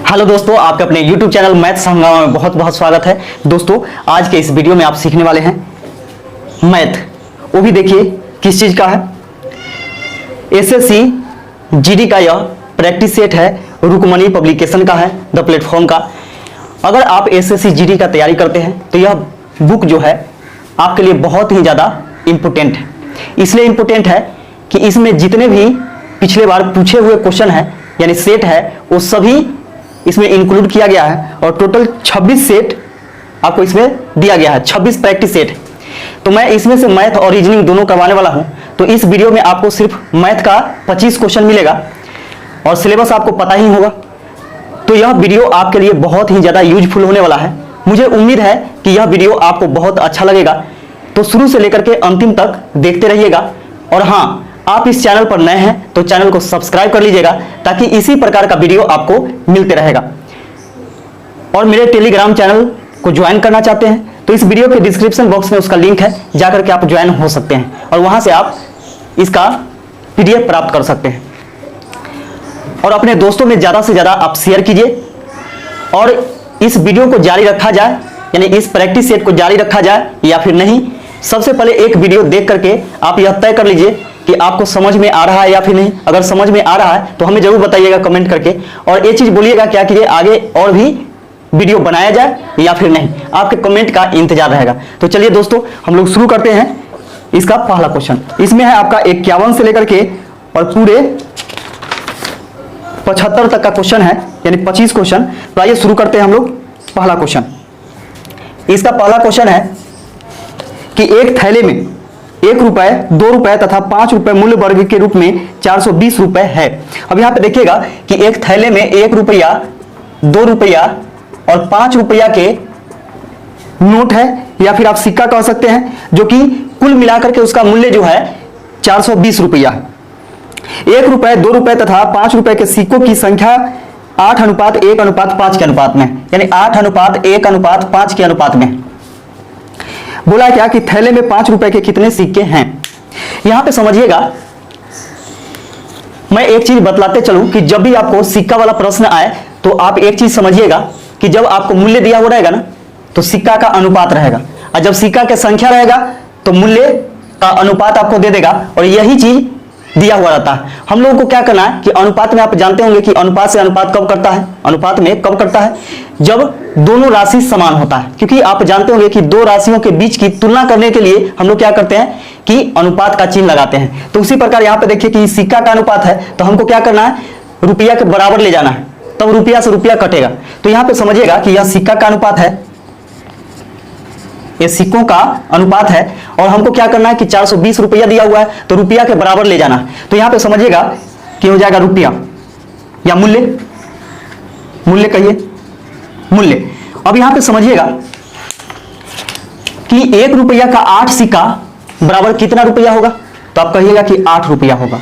Hello दोस्तों, आपके अपने YouTube चैनल मैथ्स हंगामा में बहुत बहुत स्वागत है। दोस्तों, आज के इस वीडियो में आप सीखने वाले हैं मैथ, वो भी देखिए किस चीज़ का है। एसएससी जीडी का यह प्रैक्टिस सेट है, रुकमणी पब्लिकेशन का है, द प्लेटफॉर्म का। अगर आप एसएससी जीडी का तैयारी करते हैं तो यह बुक जो है आपके लिए बहुत ही ज़्यादा इम्पोर्टेंट है। इसलिए इम्पोर्टेंट है कि इसमें जितने भी पिछले बार पूछे हुए क्वेश्चन है यानी सेट है वो सभी इसमें इंक्लूड किया गया है और टोटल 26 सेट आपको इसमें दिया गया है, 26 प्रैक्टिस सेट। तो मैं इसमें से मैथ और रीजनिंग दोनों करवाने वाला हूं। तो इस वीडियो में आपको सिर्फ मैथ का 25 क्वेश्चन मिलेगा और सिलेबस आपको पता ही होगा। तो यह वीडियो आपके लिए बहुत ही ज़्यादा यूजफुल होने वाला है। मुझे उम्मीद है कि यह वीडियो आपको बहुत अच्छा लगेगा, तो शुरू से लेकर के अंतिम तक देखते रहिएगा। और हाँ, आप इस चैनल पर नए हैं तो चैनल को सब्सक्राइब कर लीजिएगा ताकि इसी प्रकार का वीडियो आपको मिलते रहेगा। और मेरे टेलीग्राम चैनल को ज्वाइन करना चाहते हैं तो इस वीडियो के डिस्क्रिप्शन बॉक्स में उसका लिंक है, जाकर के आप ज्वाइन हो सकते हैं और वहां से आप इसका PDF प्राप्त कर सकते हैं। और अपने दोस्तों में ज़्यादा से ज़्यादा आप शेयर कीजिए और इस वीडियो को जारी रखा जाए, यानी इस प्रैक्टिस सेट को जारी रखा जाए या फिर नहीं। सबसे पहले एक वीडियो देख करके आप यह तय कर लीजिए कि आपको समझ में आ रहा है या फिर नहीं। अगर समझ में आ रहा है तो हमें जरूर बताइएगा कमेंट करके, और ये चीज़ बोलिएगा क्या कीजिए आगे और भी वीडियो बनाया जाए या फिर नहीं। आपके कमेंट का इंतजार रहेगा। तो चलिए दोस्तों, हम लोग शुरू करते हैं। इसका पहला क्वेश्चन इसमें है आपका 51 से लेकर के और पूरे 75 तक का क्वेश्चन है, यानी 25 क्वेश्चन। तो आइए शुरू करते हैं हम लोग पहला क्वेश्चन। इसका पहला क्वेश्चन है कि एक थैले में 1 रुपए, 2 रुपए तथा 5 रुपए मूल्य वर्ग के रूप में 420 रुपए है। अब यहां पे देखिएगा कि एक थैले में 1 रुपया, 2 रुपया और 5 रुपया के नोट है या फिर आप सिक्का कह सकते हैं, जो कि कुल मिलाकर के उसका मूल्य जो है 420 रुपया है। 1 रुपए, 2 रुपए तथा 5 रुपए के सिक्कों की संख्या 8:1:5 के अनुपात में, यानी 8:1:5 के अनुपात में। बोला क्या कि थैले में 5 रुपए के कितने सिक्के हैं। यहां पे समझिएगा, मैं एक चीज बतलाते चलूं कि जब भी आपको सिक्का वाला प्रश्न आए तो आप एक चीज समझिएगा कि जब आपको मूल्य दिया हुआ रहेगा ना तो सिक्का का अनुपात रहेगा, और जब सिक्का की संख्या रहेगा तो मूल्य का अनुपात आपको दे देगा। और यही चीज दिया हुआ रहता है। हम लोगों को क्या करना है कि अनुपात में आप जानते होंगे कि अनुपात से अनुपात कब करता है, अनुपात में कब करता है जब दोनों राशि समान होता है। क्योंकि आप जानते होंगे कि दो राशियों के बीच की तुलना करने के लिए हम लोग क्या करते हैं कि अनुपात का चिन्ह लगाते हैं। तो उसी प्रकार यहाँ पे देखिए कि सिक्का का अनुपात है, तो हमको क्या करना है, रुपया के बराबर ले जाना है, तब रुपया से रुपया कटेगा। तो यहाँ पे समझिएगा कि यह सिक्का का अनुपात है, ये सिक्कों का अनुपात है, और हमको क्या करना है कि 420 रुपया दिया हुआ है तो रुपया के बराबर ले जाना है। तो यहां पे समझिएगा कि हो जाएगा रुपया या मूल्य, मूल्य कहिए, मूल्य। अब यहां पे समझिएगा कि 1 रुपया का 8 सिक्का बराबर कितना रुपया होगा, तो आप कहिएगा कि 8 रुपया होगा।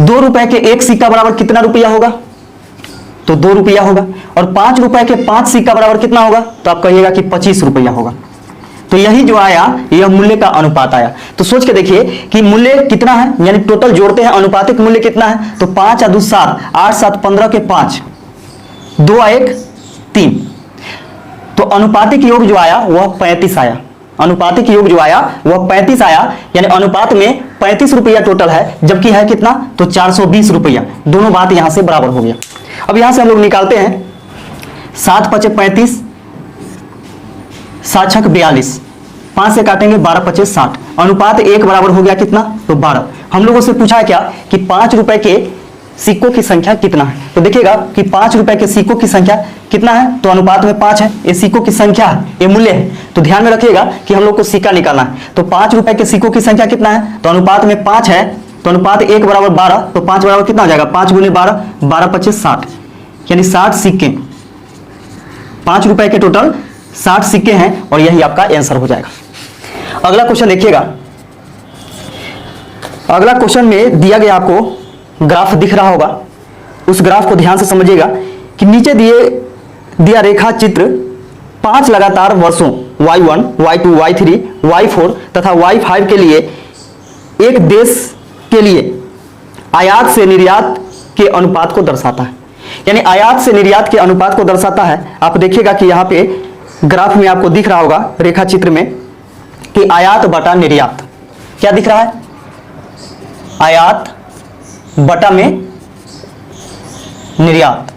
2 रुपए के 1 सिक्का बराबर कितना रुपया होगा, तो 2 रुपया होगा। और 5 रुपए के 5 सिक्का बराबर कितना होगा, तो आप कहिएगा कि 25 रुपया होगा। तो यही जो आया यह मूल्य का अनुपात आया। तो सोच के देखिए कि मूल्य कितना है, यानी टोटल जोड़ते हैं अनुपातिक मूल्य कितना है, तो 5 और 2 7, 8 7 15 के 5, 2 और 1 3। तो अनुपातिक योग जो आया वह 35 आया। अनुपातिक योग जो आया वह 35 आया, यानी अनुपात में 35 रुपया टोटल है, जबकि है कितना, तो 420 रुपया। दोनों बात यहां से बराबर हो गया। अब यहां से हम लोग निकालते हैं 7 5 35, 7 6 42, 5 से काटेंगे 12 25 60, अनुपात 1 बराबर हो गया कितना, तो 12। हम लोगों से पूछा क्या कि 5 रुपए के सिक्कों की संख्या कितना है। तो देखिएगा कि 5 रुपए के सिक्कों की संख्या कितना है, तो अनुपात में 5 है, ये सिक्कों की संख्या है, ये मूल्य है। तो ध्यान में रखिएगा कि हम लोग को सिक्का निकालना है। तो 5 रुपए के सिक्कों की संख्या कितना है, तो अनुपात में 5 है, तो अनुपात 1 बराबर 12, तो 5 बराबर कितना हो जाएगा, 5 × 12, 12 25 60, यानी 60 सिक्के। 5 रुपए के टोटल 60 सिक्के हैं और यही आपका आंसर हो जाएगा। अगला क्वेश्चन देखिएगा। अगला क्वेश्चन में दिया गया आपको ग्राफ दिख रहा होगा, उस ग्राफ को ध्यान से समझिएगा कि नीचे दिया रेखा चित्र 5 लगातार वर्षों Y1, Y2, Y3, Y4 तथा Y5 के लिए एक देश के लिए आयात से निर्यात के अनुपात को दर्शाता है। यानी आयात से निर्यात के अनुपात को दर्शाता है। आप देखिएगा कि यहाँ पे ग्राफ में आपको दिख रहा होगा रेखा चित्र में कि आयात बटा निर्यात, क्या दिख रहा है, आयात बटा में निर्यात।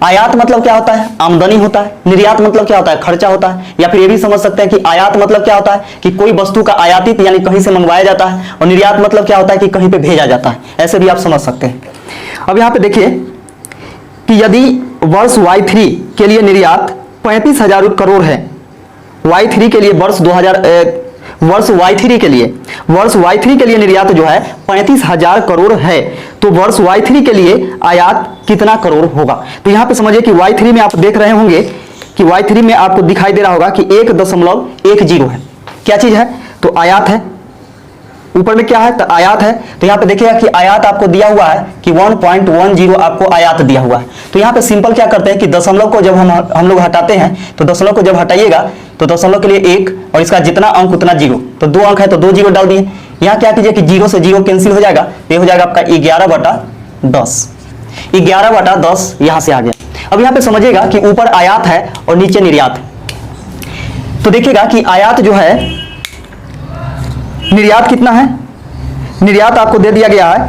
आयात मतलब क्या होता है, आमदनी होता है। निर्यात मतलब क्या होता है, खर्चा होता है। या फिर ये भी समझ सकते हैं कि आयात मतलब क्या होता है कि कोई वस्तु का आयातित यानी कहीं से मंगवाया जाता है, और निर्यात मतलब क्या होता है कि कहीं पे भेजा जाता है। ऐसे भी आप समझ सकते हैं। अब यहाँ पे देखिए कि यदि वर्ष Y3 के लिए निर्यात 35,000 करोड़ है, Y3 के लिए वर्ष Y3 के लिए निर्यात जो है 35,000 करोड़ है, तो वर्ष Y3 के लिए आयात कितना करोड़ होगा। तो यहां पे समझिए कि Y3 में आप देख रहे होंगे कि Y3 में आपको दिखाई दे रहा होगा कि 1.10 है। क्या चीज है, तो आयात है। ऊपर में क्या है, तो आयात है। तो यहाँ पे देखिएगा कि आयात आपको दिया हुआ है कि 1.10 आपको आयात दिया हुआ है। तो यहाँ पे सिंपल क्या करते हैं कि दशमलव को जब हम लोग हटाते हैं, तो दशमलव को जब हटाइएगा तो दशमलव के लिए 1 और इसका जितना अंक उतना 0, तो 2 अंक है तो 2 0 डाल दिए। यहाँ क्या कीजिए कि 0 से 0 कैंसिल हो जाएगा, ये हो जाएगा आपका 11/10। 11/10 यहाँ से आ गया। अब यहाँ पे समझिएगा कि ऊपर आयात है और नीचे निर्यात। तो देखिएगा कि आयात जो है, निर्यात कितना है, निर्यात आपको दे दिया गया है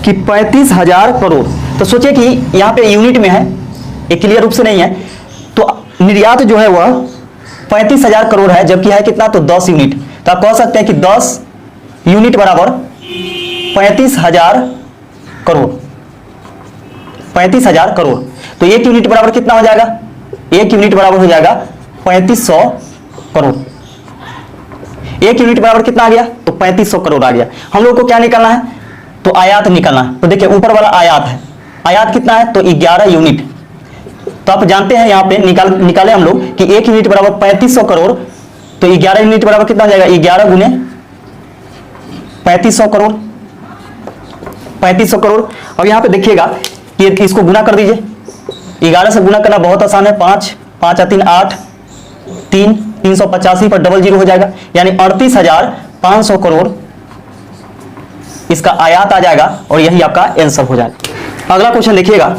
कि 35,000 करोड़। तो सोचिए कि यहाँ पे यूनिट में है, ये क्लियर रूप से नहीं है, तो निर्यात जो है वह 35,000 करोड़ है, जबकि है कितना, तो 10 यूनिट। तो आप कह सकते हैं कि 10 यूनिट बराबर 35,000 करोड़। 35,000 करोड़, तो 1 यूनिट बराबर कितना हो जाएगा, 1 यूनिट बराबर हो जाएगा 3500 करोड़। 1 यूनिट बराबर कितना आ गया, तो 3500 करोड़ आ गया। हम लोग को क्या निकालना है, तो आयात निकालना है। तो देखिए ऊपर वाला आयात है, आयात कितना है, तो 11 यूनिट। तो आप जानते हैं यहाँ पे निकाले हम लोग कि 1 यूनिट बराबर 3500 करोड़, तो 11 यूनिट बराबर कितना हो जाएगा, 11 गुने 3500 करोड़, 3500 करोड़। अब यहाँ पे देखिएगा कि इसको गुना कर दीजिए। 11 से गुना करना बहुत आसान है, 5 5 या 3 8, 385 पर 00 हो जाएगा, यानी 38,500 करोड़ इसका आयात आ जाएगा, और यही आपका आंसर हो जाएगा। अगला क्वेश्चन देखिएगा।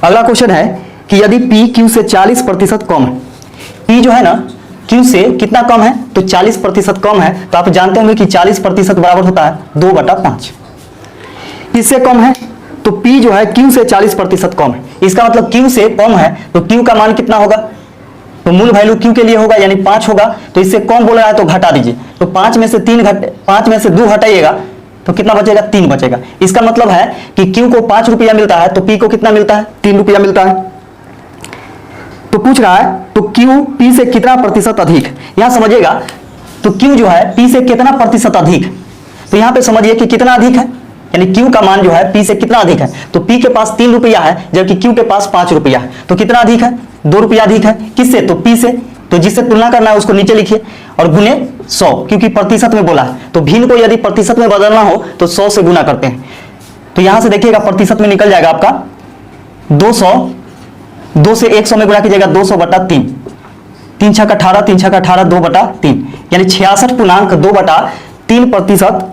अगला क्वेश्चन है कि यदि P Q से 40% कम है, P जो है ना Q से कितना कम है, तो 40% कम है। तो आप जानते होंगे कि 40% बराबर होता है 2/5। इससे कम है तो P जो है Q से 40% कम है, इसका मतलब Q से कम है तो Q का मान कितना होगा, तो मूल वैल्यू Q के लिए होगा यानी 5 होगा। तो इससे कम बोल रहा है तो घटा दीजिए, तो 5 में से 2 हटाइएगा तो कितना बचेगा, 3 बचेगा। इसका मतलब है कि Q को 5 रुपया मिलता है तो P को कितना मिलता है, 3 रुपया मिलता है। तो पूछ रहा है तो Q P से कितना प्रतिशत अधिक। यहां समझिएगा तो Q जो है P से कितना प्रतिशत अधिक, तो यहां पे समझिए कि कितना अधिक है, यानी Q का मान जो है P से कितना अधिक है। तो P के पास 3 रुपया है जबकि Q के पास 5 रुपया है, तो कितना अधिक है, 2 रुपया अधिक है। किससे, तो P से। तो जिससे तुलना करना है उसको नीचे लिखिए और गुने 100, क्योंकि प्रतिशत में बोला है। तो भिन्न को यदि प्रतिशत में बदलना हो तो 100 से गुना करते हैं। तो यहां से देखिएगा प्रतिशत में निकल जाएगा आपका 200, 2 से 100 में गुणा कीजिएगा 200/3, 3 छक 18, 3 छक 18, 2/3, यानी 66.2/3%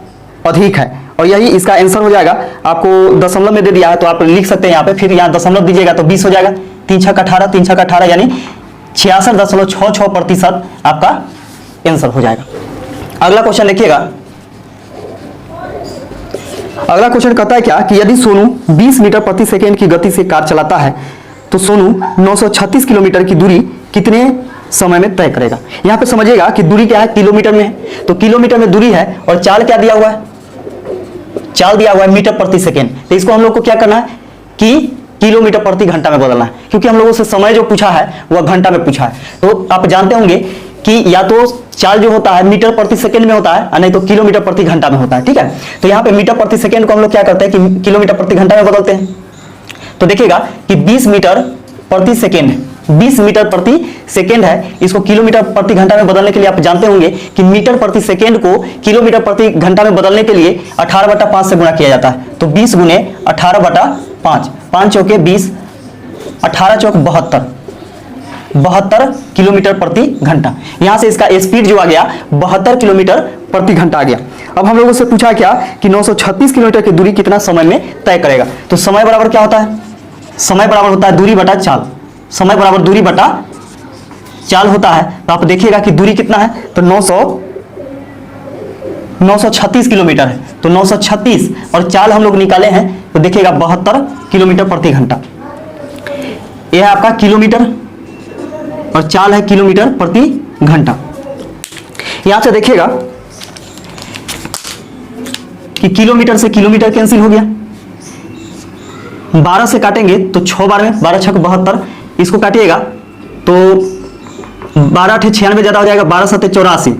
अधिक है। और यही इसका आंसर हो जाएगा। आपको दशमलव में दे दिया है तो आप लिख सकते हैं यहाँ पे, फिर यहाँ दशमलव दीजिएगा तो 20 हो जाएगा। 3 छक 18, 3 छक 18 यानी 66.66% आपका आंसर हो जाएगा। अगला क्वेश्चन देखिएगा। अगला क्वेश्चन कहता है क्या कि यदि सोनू 20 मीटर प्रति सेकेंड की गति से कार चलाता है तो सोनू 936 किलोमीटर की दूरी कितने समय में तय करेगा। यहां पे समझिएगा कि दूरी क्या है, किलोमीटर में है, तो किलोमीटर में दूरी है और चाल क्या दिया हुआ है, चाल दिया हुआ है मीटर प्रति सेकेंड। तो इसको हम लोग को क्या करना है कि किलोमीटर प्रति घंटा में बदलना है, क्योंकि हम लोगों से समय जो पूछा है वह घंटा में पूछा है। तो आप जानते होंगे कि या तो चाल जो होता है मीटर प्रति सेकंड में होता है, नहीं तो किलोमीटर प्रति घंटा में होता है। ठीक है, तो यहाँ पे मीटर प्रति सेकंड को हम लोग क्या करते हैं कि किलोमीटर प्रति घंटा में बदलते हैं। तो देखिएगा कि 20 मीटर प्रति सेकंड, 20 मीटर प्रति सेकंड है, इसको किलोमीटर प्रति घंटा में बदलने के लिए आप जानते होंगे कि मीटर प्रति सेकंड को किलोमीटर प्रति घंटा में बदलने के लिए 18/5 से गुणा किया जाता है। तो 20 गुने 18/5, 5 चौके 20, 18 चौक 72 किलोमीटर प्रति घंटा। यहां से इसका स्पीड जो आ गया 72 किलोमीटर प्रति घंटा आ गया। अब हम लोगों से पूछा क्या कि 936 किलोमीटर की दूरी कितना समय में तय करेगा। तो समय बराबर क्या होता है, समय बराबर होता है दूरी बटा चाल, समय बराबर दूरी बटा चाल होता है। तो आप देखिएगा कि दूरी कितना है, तो 936 किलोमीटर है। तो 936 और चाल हम लोग निकाले हैं तो देखिएगा 72 किलोमीटर प्रति घंटा। यह है आपका किलोमीटर और चाल है किलोमीटर प्रति घंटा। यहां से देखिएगा कि किलोमीटर से किलोमीटर कैंसिल हो गया, 12 से काटेंगे तो 6 बार में 12 छक 72, इसको काटिएगा तो 12 8 96 ज्यादा हो जाएगा, 12 7 84,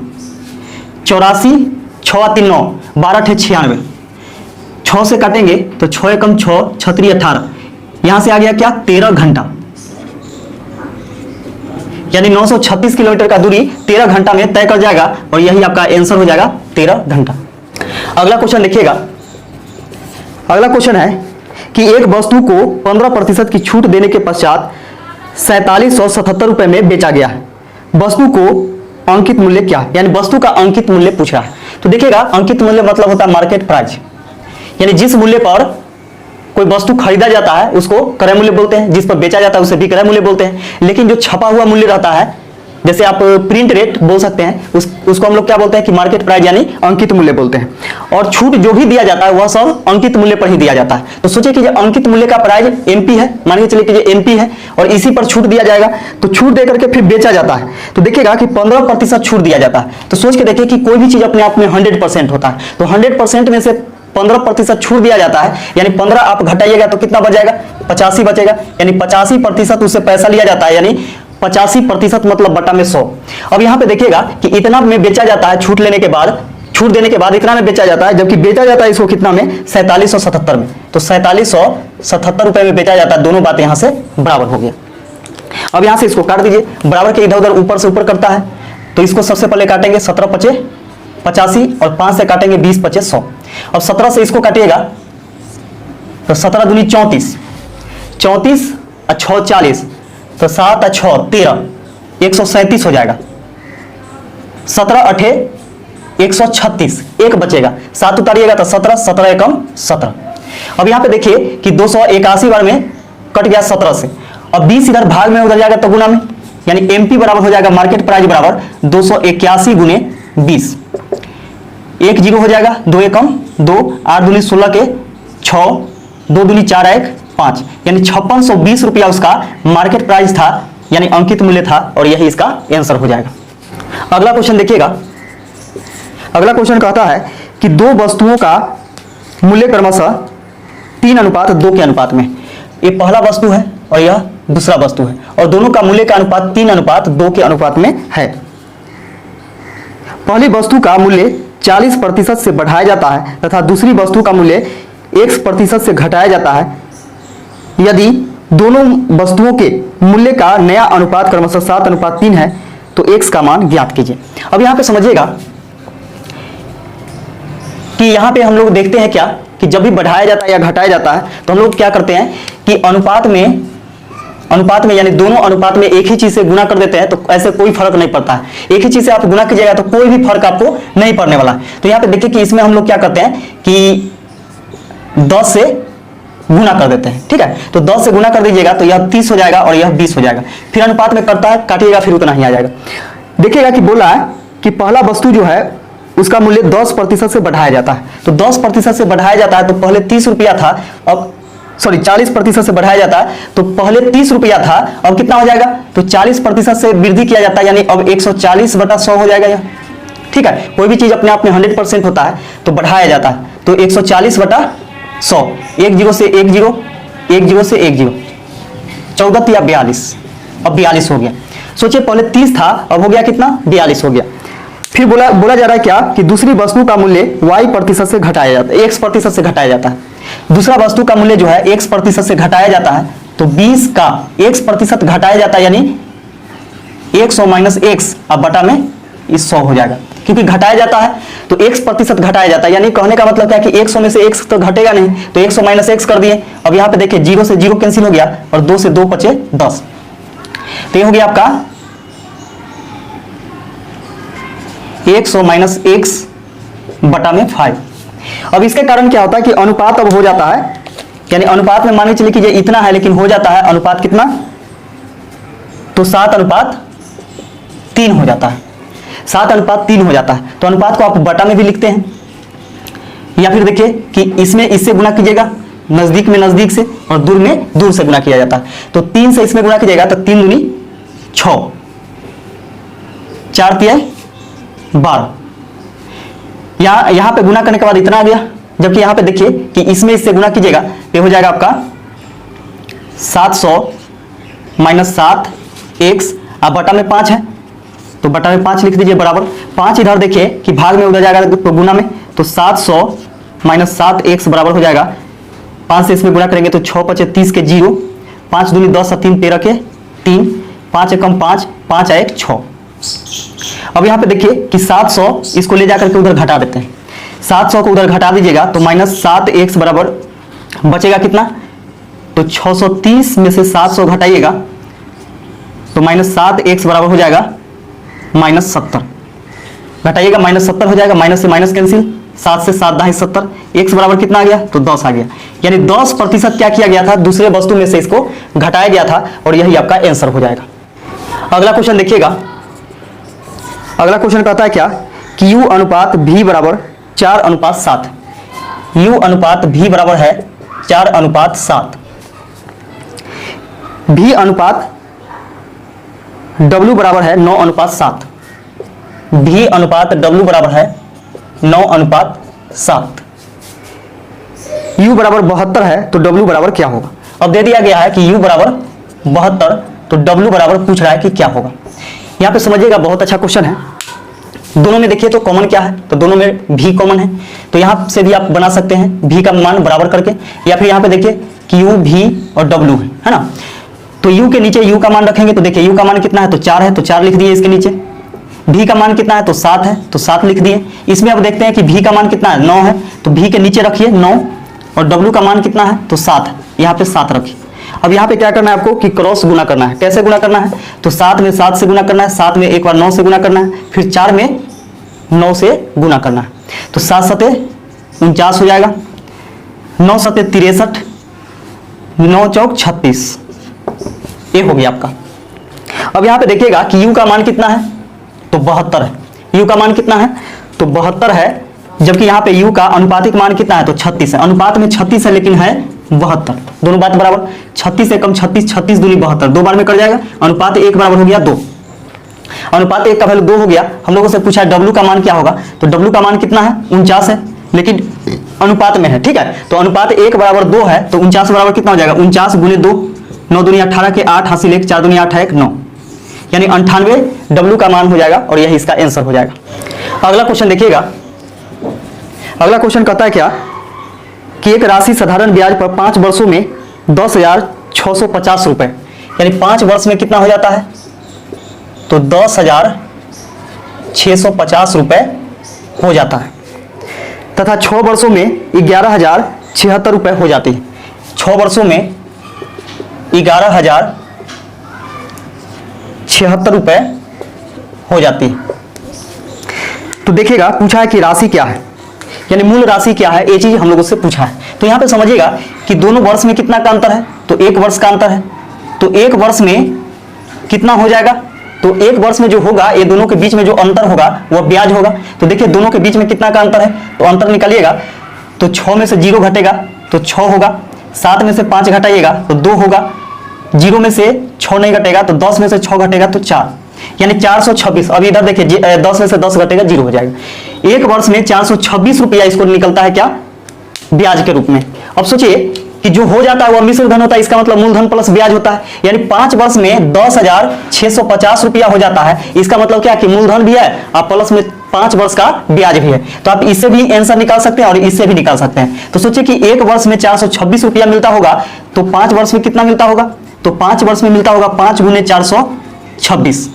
84 6 3 9, 12 8 96, 6 से काटेंगे तो 6 एकम 6 6 18, यहां से आ गया क्या 13 घंटा, यानी 936 किलोमीटर का दूरी 13 घंटा में तय कर जाएगा और यही आपका आंसर हो जाएगा 13 घंटा। अगला क्वेश्चन देखिएगा। अगला क्वेश्चन है कि एक वस्तु को 15% की छूट देने के पश्चात 4777 रुपए में बेचा गया है। वस्तु को अंकित मूल्य क्या है, यानी वस्तु का अंकित मूल्य पूछ रहा है। तो देखिएगा अंकित मूल्य मतलब होता है मार्केट प्राइस, यानी जिस मूल्य पर कोई वस्तु खरीदा जाता है उसको क्रय मूल्य बोलते हैं, जिस पर बेचा जाता है उसे विक्रय मूल्य बोलते हैं। लेकिन जो छपा हुआ मूल्य रहता है, जैसे आप प्रिंट रेट बोल सकते हैं, उसको हम लोग क्या बोलते हैं कि मार्केट प्राइस यानी अंकित मूल्य बोलते हैं। और छूट जो भी दिया जाता है वह सब अंकित मूल्य पर ही दिया जाता है। तो सोचिए कि जो अंकित मूल्य का प्राइस एमपी है, मान के चलिए कि जो एमपी है और इसी पर छूट दिया जाएगा, तो छूट देकर के फिर बेचा जाता है। तो देखिएगा कि 15% छूट दिया जाता है। तो सोच के देखिए कि कोई भी चीज अपने आप में 100% होता है, तो 100% में से 15% छूट दिया जाता है, यानी 15 आप घटाइएगा तो कितना बच जाएगा 85 बचेगा, यानी 85% उससे पैसा लिया जाता है, यानी 85% मतलब बटा में 100। अब यहाँ पे देखिएगा कि इतना में बेचा जाता है, छूट लेने के बाद, छूट देने के बाद इतना में बेचा जाता है, जबकि बेचा जाता है इसको कितना में 4777 में। तो 4777 रुपए में बेचा जाता है। दोनों बात यहाँ से बराबर हो गया। अब यहाँ से इसको काट दीजिए, बराबर के इधर उधर ऊपर से ऊपर करता है, तो इसको सबसे पहले काटेंगे 17 पचे 85 और 5 से काटेंगे 20 पचे 100। अब 17 से इसको काटिएगा तो 17 दूनी 34, 34 और 6 40, तो 7 और 6 13, 137 हो जाएगा। 17 अठे 136, एक बचेगा, 7 उतारिएगा तो 17, 17 एकम 17। अब यहाँ पे देखिए कि 281 बार में कट गया 17 से, अब 20 इधर भाग में उधर जाएगा तो गुना में, यानी एमपी बराबर हो जाएगा मार्केट प्राइस बराबर 281 गुने 20, 1 0 हो जाएगा, 2 एकम 2, 8 दूनी 16 के 6, 2 दूनी 4 1 5, यानी 5620 रुपया उसका मार्केट प्राइस था, यानी अंकित मूल्य था, और यही इसका आंसर हो जाएगा। अगला क्वेश्चन देखिएगा। अगला क्वेश्चन कहता है कि दो वस्तुओं का मूल्य क्रमशः 3:2 के अनुपात में, ये पहला वस्तु है और यह दूसरा वस्तु है, और दोनों का मूल्य का अनुपात 3:2 के अनुपात में है। पहली वस्तु का मूल्य 40% से बढ़ाया जाता है तथा दूसरी वस्तु का मूल्य 1% से घटाया जाता है। यदि दोनों वस्तुओं के मूल्य का नया अनुपात क्रमशः 7:3 है तो x का मान ज्ञात कीजिए। अब यहाँ पे समझिएगा कि यहाँ पे हम लोग देखते हैं क्या कि जब भी बढ़ाया जाता है या घटाया जाता है तो हम लोग क्या करते हैं कि अनुपात में यानी दोनों अनुपात में एक ही चीज से गुना कर देते हैं, तो ऐसे कोई फर्क नहीं पड़ता है। एक ही चीज से आप गुना कीजिएगा तो कोई भी फर्क आपको नहीं पड़ने वाला। तो यहाँ पे देखिए कि इसमें हम लोग क्या करते हैं कि 10 से गुना कर देते हैं, ठीक है। तो 10 से गुना कर दीजिएगा तो यह 30 हो जाएगा और यह 20 हो जाएगा। फिर अनुपात में करता है, काटिएगा फिर उतना ही आ जाएगा। देखिएगा कि बोला है कि पहला वस्तु जो है उसका मूल्य 10% से बढ़ाया जाता है। तो 10% से बढ़ाया जाता है तो पहले 30 रुपया था, अब 40% से बढ़ाया जाता है तो पहले 30 रुपया था, अब कितना हो जाएगा, तो 40% से वृद्धि किया जाता है, यानी अब 140/100 हो जाएगा यह, ठीक है। कोई भी चीज अपने आप में 100% होता है तो बढ़ाया जाता है, तो 140/100, 1 0 से 1 0, 1 0 से 1 0, 14 या 42, अब 42 हो गया। सोचिए पहले 30 था, अब हो गया कितना, 42 हो गया। फिर बोला जा रहा है क्या कि दूसरी वस्तु का मूल्य y% से घटाया जाता है, x% से घटाया जाता है। दूसरा वस्तु का मूल्य जो है x% से घटाया जाता है, तो 20 का x% घटाया जाता है, यानी 100 - x अब बटा में इस 100 हो जाएगा, क्योंकि घटाया जाता है तो x% घटाया जाता है। यानी कहने का मतलब क्या है कि 100 में से x तो घटेगा नहीं, तो 100 - x कर दिए। अब यहाँ पे देखिए 0 से 0 कैंसिल हो गया और 2 से 2 बचे 10, तो ये हो गया आपका 100 - x बटा में 5। अब इसके कारण क्या होता है कि अनुपात अब हो जाता है यानी अनुपात में मान के चलिए कि ये इतना है, लेकिन हो जाता है अनुपात कितना, तो 7:3 हो जाता है, 7:3 हो जाता है। तो अनुपात को आप बटा में भी लिखते हैं, या फिर देखिए कि इसमें इससे गुना कीजिएगा, नजदीक में नजदीक से और दूर में दूर से गुना किया जाता है। तो 3 से इसमें गुना कीजिएगा तो 3 दूनी 6, 4 तिया 12। यहां पे गुना करने के बाद इतना आ गया, जबकि यहां पे देखिए कि इसमें इससे गुना कीजिएगा तो हो जाएगा आपका 700 - 7x, अब बटा में 5 है तो बटा में 5 लिख दीजिए बराबर 5। इधर देखिए कि भाग में उधर जाएगा तो गुना में, तो 700 - 7x बराबर हो जाएगा 5 से इसमें गुना करेंगे तो 6 × 5 = 30 के 0, 5 दूनी 10 और 3 13 के 3, 5 एकम 5, 5 × 1 6। अब यहाँ पे देखिए कि 700 इसको ले जाकर के उधर घटा देते हैं, 700 को उधर घटा दीजिएगा तो -7x बराबर बचेगा कितना, तो 630 में से 700 घटाइएगा तो -7x बराबर हो जाएगा -70, घटाइएगा -70 हो जाएगा, माइनस से माइनस कैंसिल, 7 से 7 दाएं 70, x बराबर कितना आ गया, तो 10 आ गया। यानी 10% क्या किया गया था, दूसरे वस्तु में से इसको घटाया गया था और यही आपका आंसर हो जाएगा। अगला क्वेश्चन देखिएगा, अगला क्वेश्चन कहता है क्या कि u अनुपात v बराबर 4:7, u अनुपात v बराबर है 4:7, v अनुपात w बराबर है 9:7, v अनुपात w बराबर है 9:7, u बराबर 72 है तो w बराबर क्या होगा। अब दे दिया गया है कि u बराबर 72 तो w बराबर पूछ रहा है कि क्या होगा। यहाँ पे समझिएगा बहुत अच्छा क्वेश्चन है, दोनों में देखिए तो कॉमन क्या है, तो दोनों में v कॉमन है, तो यहाँ से भी आप बना सकते हैं v का मान बराबर करके, या फिर यहाँ पे देखिए कि u v और w है ना, तो u के नीचे u का मान रखेंगे तो देखिए u का मान कितना है, तो 4 है तो 4 लिख दिए इसके नीचे, v का मान कितना है, तो 7 है तो 7 लिख दिए। इसमें अब देखते हैं कि v का मान कितना है, 9 है तो v के नीचे रखिए 9, और w का मान कितना है, तो 7 है, यहाँ पे 7 रखिए। अब यहाँ पे क्या करना है आपको कि क्रॉस गुना करना है। कैसे गुना करना है, तो 7 में 7 से गुना करना है, 7 में एक बार 9 से गुना करना है, फिर 4 में 9 से गुना करना है, तो 7 सते 49 हो जाएगा, 9 सते 63, 9 चौक 36, ये हो गया आपका। अब यहाँ पे देखिएगा कि u का मान कितना है, तो 72 है, u का मान कितना है, तो 72 है, जबकि यहाँ पे u का अनुपातिक मान कितना है, तो 36 है, अनुपात में 36 है लेकिन है 72, दोनों बात बराबर, 36 से कम 36, 36 दूनी 72, 2 बार में कट जाएगा, अनुपात 1 बराबर हो गया 2, अनुपात 1 का वैल्यू 2 हो गया। हम लोगों से पूछा है w का मान क्या होगा, तो w का मान कितना है, 49 है, लेकिन अनुपात में है, ठीक है, तो अनुपात 1 बराबर 2 है तो 49 बराबर कितना हो जाएगा, 49 × 2, 9 दूनी 18 के 8 हासिल 1, 4 दूनी 8 है 1 9, यानी 98 w का मान हो जाएगा और यही इसका आंसर हो जाएगा। अगला क्वेश्चन देखिएगा, अगला क्वेश्चन कहता है क्या कि एक राशि साधारण ब्याज पर 5 वर्षों में 10,650 रुपए, यानी 5 वर्ष में कितना हो जाता है, तो 10,650 रुपए हो जाता है, तथा 6 वर्षों में 11,076 रुपए हो जाती है, 6 वर्षों में 11,076 रुपए हो जाती है। तो देखिएगा पूछा है कि राशि क्या है, यानी मूल राशि क्या है, ये चीज हम लोगों से पूछा है। तो यहाँ पे समझिएगा कि दोनों वर्ष में कितना का अंतर है, तो 1 वर्ष का अंतर है, तो 1 वर्ष में कितना हो जाएगा, तो 1 वर्ष में जो होगा ये दोनों के बीच में जो अंतर होगा वह ब्याज होगा। तो देखिए दोनों के बीच में कितना का अंतर है, तो अंतर निकालिएगा तो 6 में से 0 घटेगा तो 6 होगा, 7 में से 5 घटाइएगा तो 2 होगा, 0 में से 6 नहीं घटेगा तो 10 में से 6 घटेगा तो 4, यानी 426। अब इधर देखिए 10 में से 10 घटेगा 0 हो जाएगा। 1 वर्ष में 426 रुपया इसको निकलता है क्या, ब्याज के रूप में। अब सोचिए कि जो हो जाता है वह मिश्र धन होता है, इसका मतलब मूलधन प्लस ब्याज होता है, यानी 5 वर्ष में 10,650 रुपया हो जाता है। इसका मतलब क्या कि मूलधन भी है और प्लस में 5 वर्ष का ब्याज भी है। तो आप इससे भी आंसर निकाल सकते हैं और इससे भी निकाल सकते हैं। तो सोचिए कि 1 वर्ष में 426 रुपया मिलता होगा तो 5 वर्ष में कितना मिलता होगा, तो 5 वर्ष में मिलता होगा 5 × 426,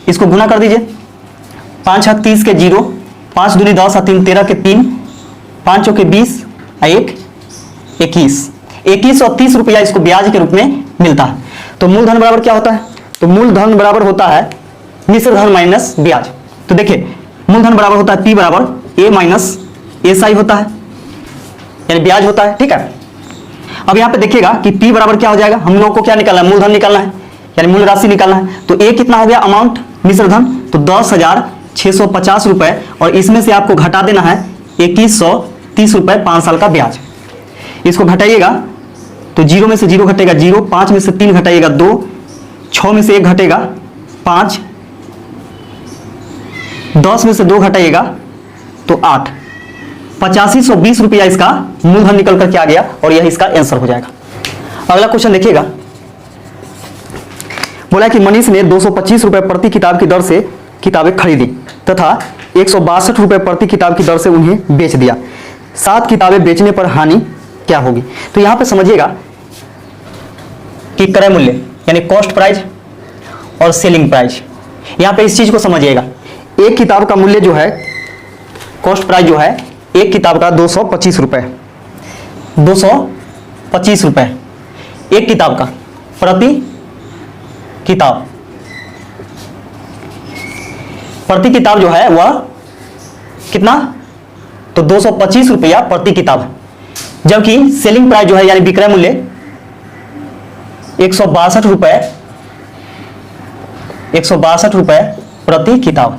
इसको गुना कर दीजिए, 5 × 30 के 0, 5 दूनी 10 और 3 13 के 3, 5 के 20 और 1 21 और 30 रुपया इसको ब्याज के रूप में मिलता है। तो मूलधन बराबर क्या होता है, तो मूलधन बराबर होता है मिश्र धन माइनस ब्याज। तो देखिए मूलधन बराबर होता है P बराबर A माइनस SI होता है, यानी ब्याज होता है, ठीक है। अब यहाँ पे देखिएगा कि P बराबर क्या हो जाएगा, हम लोग को क्या निकालना है, मूलधन निकालना है, यानी मूल राशि निकालना है। तो A कितना हो गया अमाउंट मिश्रधन, तो 10,650 रुपए, और इसमें से आपको घटा देना है 2130 रुपए 5 साल का ब्याज। इसको घटाइएगा तो 0 में से 0 घटेगा 0, 5 में से 3 घटाइएगा 2, 6 में से 1 घटेगा 5, 10 में से 2 घटाइएगा तो 8, 8520 रुपया इसका मूलधन निकल कर क्या आ गया, और यह इसका आंसर हो जाएगा। अगला क्वेश्चन देखिएगा, बोला कि मनीष ने 225 रुपए प्रति किताब की दर से किताबें खरीदी तथा 162 रुपए प्रति किताब की दर से उन्हें बेच दिया। 7 किताबें बेचने पर हानि क्या होगी। तो यहां पे समझिएगा कि क्रय मूल्य यानी कॉस्ट प्राइस और सेलिंग प्राइस, यहां पे इस चीज को समझिएगा। एक किताब का मूल्य जो है, कॉस्ट प्राइस जो है एक किताब का 225 रुपए, 225 रुपए एक किताब का प्रति किताब, प्रति किताब जो है वह कितना, तो 225 रुपया प्रति किताब, जबकि सेलिंग प्राइस जो है यानी विक्रय मूल्य 162 रुपए, 162 रुपए प्रति किताब,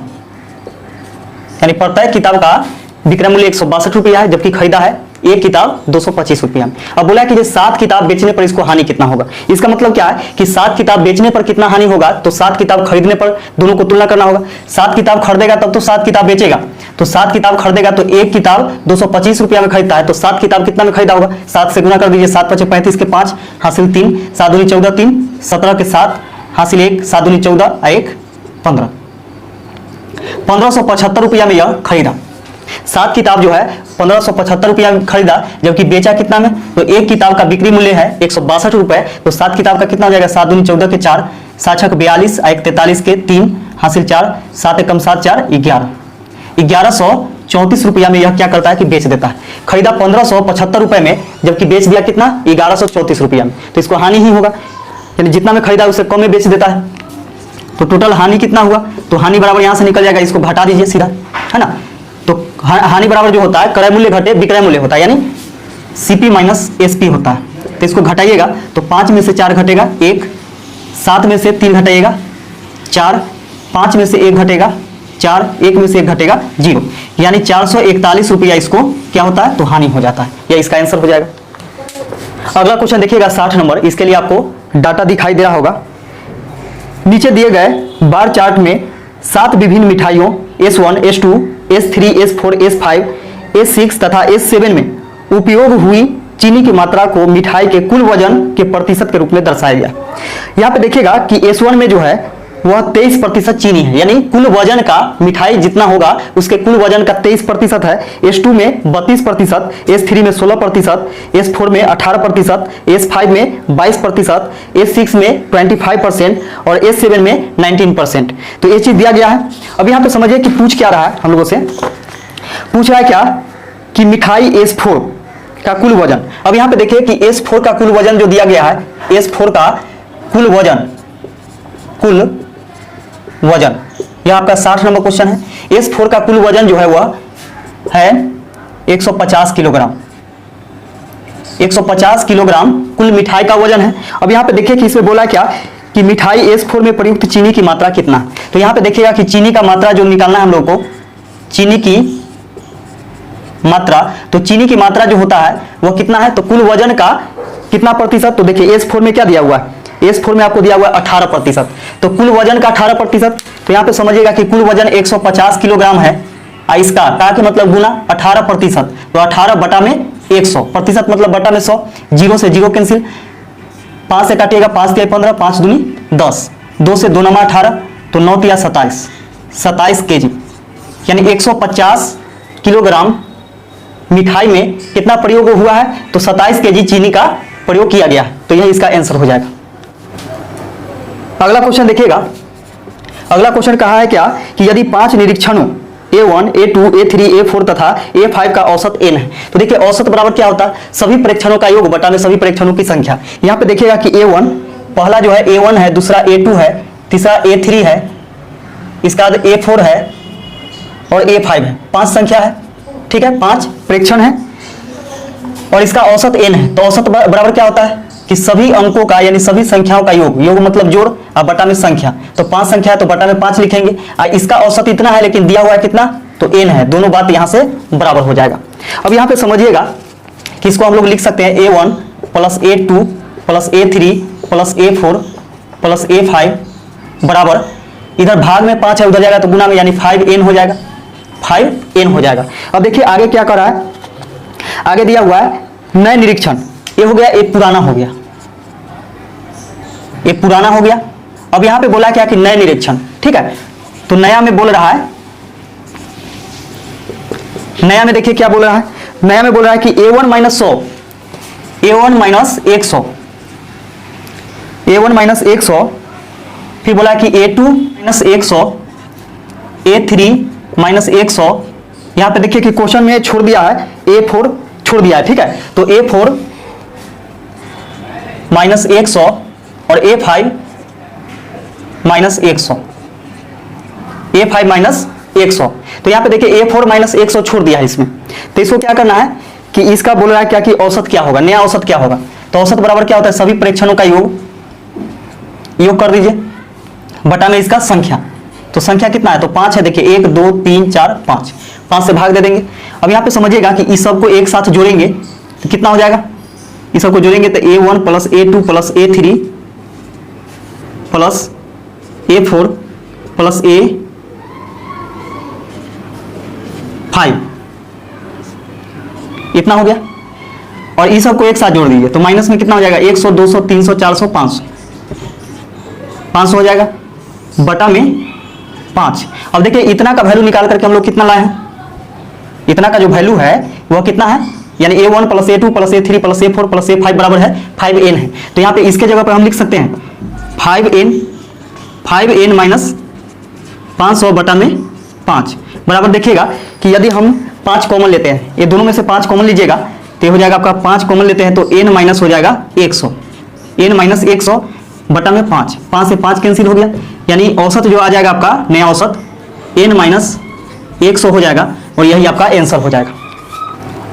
यानी प्रत्येक किताब का विक्रय मूल्य 162 रुपया है, जबकि खरीदा है एक किताब 225 रुपया। अब बोला कि 7 किताब बेचने पर इसको हानि कितना होगा। इसका मतलब क्या है कि 7 किताब बेचने पर कितना हानि होगा, तो 7 किताब खरीदने पर दोनों को तुलना करना होगा। 7 किताब खरीदेगा तब तो 7 किताब बेचेगा, तो 7 किताब खरीदेगा तो एक किताब 225 रुपया में खरीदता है, तो 7 किताब कितना में खरीदा होगा, 7 से गुना कर दीजिए, 7 × 5 = 35 के 5 हासिल 3, 7 दूनी 14 3, 17 के 7 हासिल 1, 7 दूनी 14 1 15, 1575 रुपया में यह खरीदा। 7 किताब जो है 1575 रुपया में खरीदा, जबकि बेचा कितना में, तो एक किताब का बिक्री मूल्य है 162 रुपए, तो 7 किताब का कितना हो जाएगा, 7 दूनी 14 के 4, 7 × 42 1 43 के 3 हासिल 4, 7 × 7 4 11, 1134 रुपया में यह क्या करता है कि बेच देता है। खरीदा 1575 रुपए में, जबकि बेच दिया कितना 1134 रुपया में, तो इसको हानि ही होगा, यानी जितना में खरीदा उससे कम में बेच देता है। तो टोटल हानि कितना हुआ, तो हानि बराबर यहां से निकल जाएगा, इसको घटा दीजिए सीधा, है ना। तो हानि बराबर जो होता है क्रय मूल्य घटे विक्रय मूल्य होता है, यानी CP - SP होता है। तो इसको घटाइएगा तो 5 में से 4 घटेगा 1, 7 में से 3 घटाइएगा 4, 5 में से 1 घटेगा 4, 1 में से 1 घटेगा 0, यानी 441 रुपया इसको क्या होता है, तो हानि हो जाता है। यह इसका आंसर हो जाएगा। अगला क्वेश्चन देखिएगा 60 नंबर, इसके लिए आपको डाटा दिखाई दे रहा होगा। नीचे दिए गए बार चार्ट में 7 विभिन्न मिठाइयों S1, S2, S3, S4, S5, S6 तथा S7 में उपयोग हुई चीनी की मात्रा को मिठाई के कुल वजन के प्रतिशत के रूप में दर्शाया गया। यहाँ पे देखिएगा कि S1 में जो है वह 23% चीनी है, यानी कुल वजन का मिठाई जितना होगा उसके कुल वजन का 23% है। S2 में 32%, S3 में 16%, S4 में 18%, S5 में 22%, S6 में 25% और S7 में 19%। तो ये चीज दिया गया है। अब यहाँ पे समझिए कि पूछ क्या रहा है, हम लोगों से पूछ रहा है क्या कि मिठाई S4 का कुल वजन। अब यहाँ पे देखिए कि S4 का कुल वजन जो दिया गया है, S4 का कुल वजन यह आपका 60 नंबर क्वेश्चन है। S4 का कुल वजन जो है वह है 150 किलोग्राम। 150 किलोग्राम कुल मिठाई का वजन है। अब यहाँ पे देखिए कि इसमें बोला क्या कि मिठाई S4 में प्रयुक्त चीनी की मात्रा कितना। तो यहाँ पे देखिएगा कि चीनी का मात्रा जो निकालना है हम लोग को, चीनी की मात्रा, तो चीनी की मात्रा जो होता है वह कितना है, तो कुल वजन का कितना प्रतिशत। तो देखिए S4 में क्या दिया हुआ है, S4 में आपको दिया हुआ है 18%, तो कुल वजन का 18%। तो यहाँ पे समझिएगा कि कुल वजन 150 किलोग्राम है, इसका का के मतलब गुना 18%, तो 18 बटा में 100, प्रतिशत मतलब बटा में 100, 0 से 0 कैंसिल, 5 से काटिएगा, 5 के 15, 5 दूनी 10, 2 से 2 × 18, तो 9 × 27 kg, यानी 150 किलोग्राम मिठाई में कितना प्रयोग हुआ है, तो 27 kg चीनी का प्रयोग किया गया है। तो यह इसका आंसर हो जाएगा। अगला क्वेश्चन देखिएगा। अगला क्वेश्चन कहा है क्या कि यदि 5 निरीक्षणों A1, A2, A3, A4 तथा A5 का औसत n है। तो देखिए औसत बराबर क्या होता है, सभी परीक्षणों का योग बटा में सभी परीक्षणों की संख्या। यहाँ पे देखिएगा कि A1 पहला जो है A1 है, दूसरा A2 है, तीसरा A3 है, इसका बाद A4 है और A5 है। 5 संख्या है, ठीक है, 5 परीक्षण है। और इसका औसत n है, तो औसत बराबर क्या होता है कि सभी अंकों का यानी सभी संख्याओं का योग, योग मतलब जोड़ और बटा में संख्या, तो 5 संख्या है तो बटा में 5 लिखेंगे। इसका औसत इतना है लेकिन दिया हुआ है कितना, तो n है, दोनों बात यहां से बराबर हो जाएगा। अब यहां पे समझिएगा कि इसको हम लोग लिख सकते हैं a1 plus a2 plus a3 plus a4 plus a5 बराबर, इधर भाग में 5 है उधर जाएगा तो गुना में, यानी 5n हो जाएगा, 5n हो जाएगा। अब देखिए आगे क्या कर रहा है, आगे दिया हुआ है नए निरीक्षण, ये हो गया, एक पुराना हो गया, एक पुराना हो गया। अब यहां पे बोला क्या कि नए निरीक्षण, ठीक है, तो नया में बोल रहा है, नया में देखिए क्या बोल रहा है, नया में बोल रहा है कि a1 minus 100, a1 minus 100, a1 minus 100, फिर बोला कि a2 माइनस 100, a3 माइनस 100। यहां पे देखिए कि क्वेश्चन में छोड़ दिया है a4 छोड़ दिया है, ठीक है, तो a4 माइनस 100 और a5 माइनस 100, a5 माइनस 100। तो यहां पे देखिए a4 माइनस 100 छोड़ दिया है इसमें, तो इसको क्या करना है कि इसका बोल रहा है क्या कि औसत क्या होगा, नया औसत क्या होगा, तो औसत बराबर क्या होता है सभी प्रेक्षणों का योग, योग कर दीजिए बटा में इसका संख्या, तो संख्या कितना है, तो 5 है, देखिए 1 2 3 4 5, 5 से भाग दे देंगे। अब यहां पे समझिएगा कि इस सबको एक साथ जोड़ेंगे तो कितना हो जाएगा, इस सबको जोड़ेंगे तो a1 plus a2 plus a3 plus a4 plus a5, इतना हो गया। और इस सबको एक साथ जोड़ दीजिए तो माइनस में कितना हो जाएगा, 100 200 300 400 500, 500 हो जाएगा बटा में 5। अब देखिए इतना का वैल्यू निकाल करके हम लोग कितना लाए हैं, इतना का जो वैल्यू है वह कितना है, यानी a1 plus a2 plus a3 plus a4 plus a5 बराबर है 5n है। तो यहाँ पे इसके जगह पर हम लिख सकते हैं 5n माइनस 500 बटा में 5 बराबर, देखिएगा कि यदि हम 5 कॉमन लेते हैं, ये दोनों में से 5 कॉमन लीजिएगा तो हो जाएगा आपका 5 कॉमन लेते हैं तो n माइनस हो जाएगा 100, n माइनस 100 बटा में 5, 5 से 5 कैंसिल हो गया, यानी औसत जो आ जाएगा आपका नया औसत n माइनस 100 हो जाएगा और यही आपका आंसर हो जाएगा।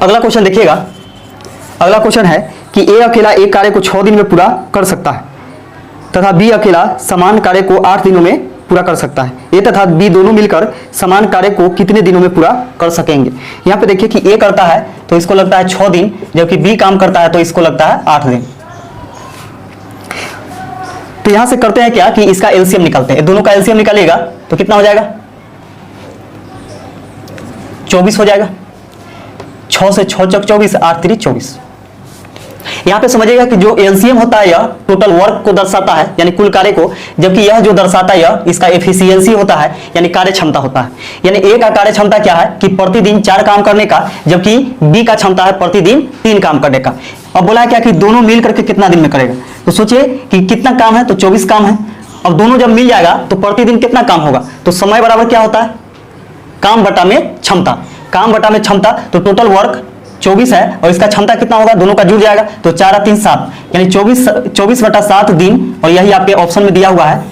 अगला क्वेश्चन देखिएगा, अगला क्वेश्चन है कि ए अकेला एक कार्य को 6 दिन में पूरा कर सकता है तथा बी अकेला समान कार्य को 8 दिनों में पूरा कर सकता है, ए तथा बी दोनों मिलकर समान कार्य को कितने दिनों में पूरा कर सकेंगे। यहाँ पे देखिए कि ए करता है तो इसको लगता है 6 दिन, जबकि बी काम करता है तो इसको लगता है 8 दिन। तो यहां से करते हैं क्या कि इसका एलसीएम निकालते हैं, दोनों का एलसीएम निकालिएगा तो कितना हो जाएगा, 24 हो जाएगा, 6 से 6 चक 24, 8 3 24। यहां पे समझिएगा कि जो एलसीएम होता है यह टोटल वर्क को दर्शाता है यानी कुल कार्य को, जबकि यह जो दर्शाता है यह इसका एफिशिएंसी होता है यानी कार्य क्षमता होता है। यानी ए का कार्य क्षमता क्या है कि प्रतिदिन 4 काम करने का, जबकि बी का क्षमता है प्रतिदिन 3 काम करने का। अब बोला क्या कि दोनों मिल करके कितना दिन में करेगा, तो सोचिए कि कितना काम है, तो 24 काम है। अब दोनों जब मिल जाएगा तो प्रतिदिन कितना काम होगा, तो समय बराबर क्या होता है काम बटा में क्षमता, काम बटा में क्षमता, तो टोटल वर्क 24 है और इसका क्षमता कितना होगा, दोनों का जुड़ जाएगा तो 4 3 7, यानी 24 बटा 7 दिन, और यही आपके ऑप्शन में दिया हुआ है,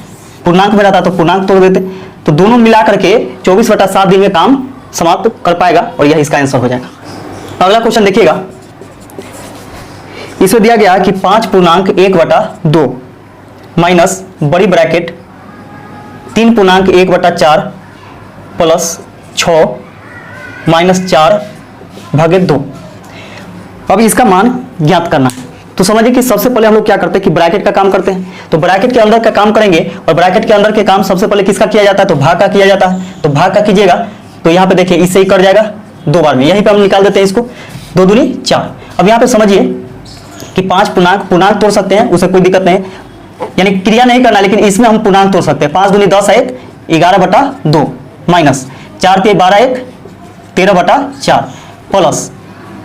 पूर्णांक में रहता तो पूर्णांक तोड़ देते, तो दोनों मिला करके 24 बटा 7 दिन में काम समाप्त कर पाएगा और यही इसका आंसर हो जाएगा। अगला क्वेश्चन देखिएगा, इसे दिया गया कि 5 पूर्णांक 1 बटा 2 माइनस बड़ी ब्रैकेट 3 पूर्णांक 1 बटा 4 प्लस 6 माइनस 4 भागे 2। अब इसका मान ज्ञात करना है, तो समझिए कि सबसे पहले हम लोग क्या करते हैं कि ब्रैकेट का काम करते हैं, तो ब्रैकेट के अंदर का काम करेंगे और ब्रैकेट के अंदर के काम सबसे पहले किसका किया जाता है, तो भाग का किया जाता है। तो भाग का कीजिएगा तो यहाँ पे देखिए इससे ही कर जाएगा 2 बार में, यहीं पे हम निकाल देते हैं इसको, 2 दूनी 4। अब यहाँ पे समझिए कि 5 पूर्णांक तोड़ सकते हैं, उसे कोई दिक्कत नहीं, यानी क्रिया नहीं करना, लेकिन इसमें हम पूर्णांक तोड़ सकते हैं। 5 दूनी 10 है 11 बटा 2 माइनस 4 के 12 1 13 बटा 4 प्लस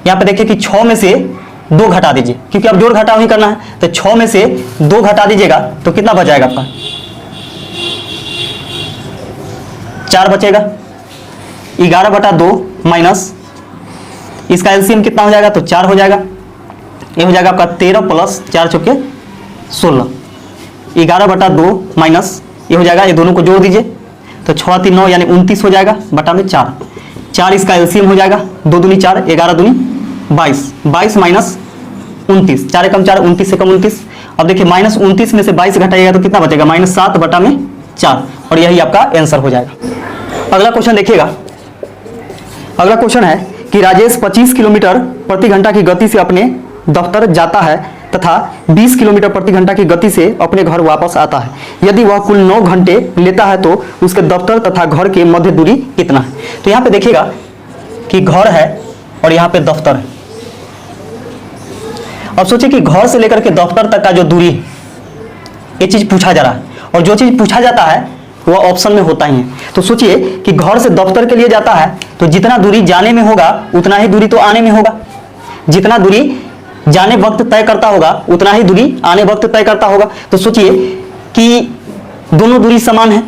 यहाँ पे देखिए कि 6 में से 2 घटा दीजिए, क्योंकि अब जोड़ घटाव ही करना है, तो 6 में से 2 घटा दीजिएगा तो कितना बच जाएगा आपका, 4 बचेगा। 11 बटा 2 माइनस इसका एलसीएम कितना हो जाएगा, तो 4 हो जाएगा, ये हो जाएगा आपका 13 प्लस 4 चौके 16, 11 बटा 2 माइनस ये हो जाएगा, ये दोनों को जोड़ दीजिए तो 6 3 9 यानी 29 हो जाएगा बटा में 4 इसका एलसीएम हो जाएगा, 2 दूनी 4 11 दूनी 22, 22 माइनस 29, 4 एकम 4, 29 से कम 29। अब देखिए माइनस 29 में से 22 घटाइएगा तो कितना बचेगा, -7/4, और यही आपका आंसर हो जाएगा। अगला क्वेश्चन देखिएगा। अगला क्वेश्चन है कि राजेश 25 किलोमीटर प्रति घंटा की गति से अपने दफ्तर जाता है तथा 20 किलोमीटर प्रति घंटा की गति से अपने घर वापस आता है। यदि वह कुल 9 घंटे लेता है तो उसके दफ्तर तथा घर के मध्य दूरी कितना है। तो यहाँ पे देखिएगा कि घर है और यहाँ पे दफ्तर है। अब सोचिए कि घर से लेकर के दफ्तर तक का जो दूरी है, ये चीज पूछा जा रहा है, और जो चीज पूछा जाता है वह ऑप्शन में होता ही है। तो सोचिए कि घर से दफ्तर के लिए जाता है तो जितना दूरी जाने में होगा उतना ही दूरी तो आने में होगा। जितना दूरी जाने वक्त तय करता होगा उतना ही दूरी आने वक्त तय करता होगा। तो सोचिए कि दोनों दूरी समान है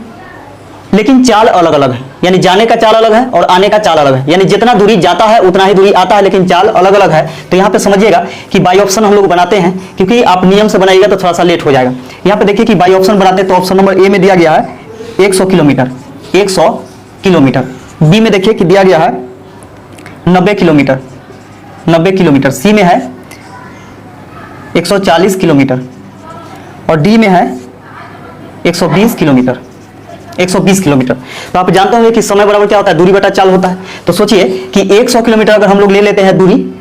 लेकिन चाल अलग अलग है, यानी जाने का चाल अलग है और आने का चाल अलग है। यानी जितना दूरी जाता है उतना ही दूरी आता है लेकिन चाल अलग अलग है। तो यहाँ पे समझिएगा कि बाई ऑप्शन हम लोग बनाते हैं, क्योंकि आप नियम से बनाइएगा तो थोड़ा सा लेट हो जाएगा। यहाँ पे देखिए कि बाई ऑप्शन बनाते हैं तो ऑप्शन नंबर ए में दिया गया है 100 किलोमीटर, 100 किलोमीटर। बी में देखिए कि दिया गया है 90 किलोमीटर, 90 किलोमीटर। सी में है 140 किलोमीटर और डी में है 120 किलोमीटर, 120 किलोमीटर। तो आप जानते होंगे कि समय बराबर क्या होता है, दूरी बटा चाल होता है। तो सोचिए कि 100 किलोमीटर अगर हम लोग ले लेते हैं दूरी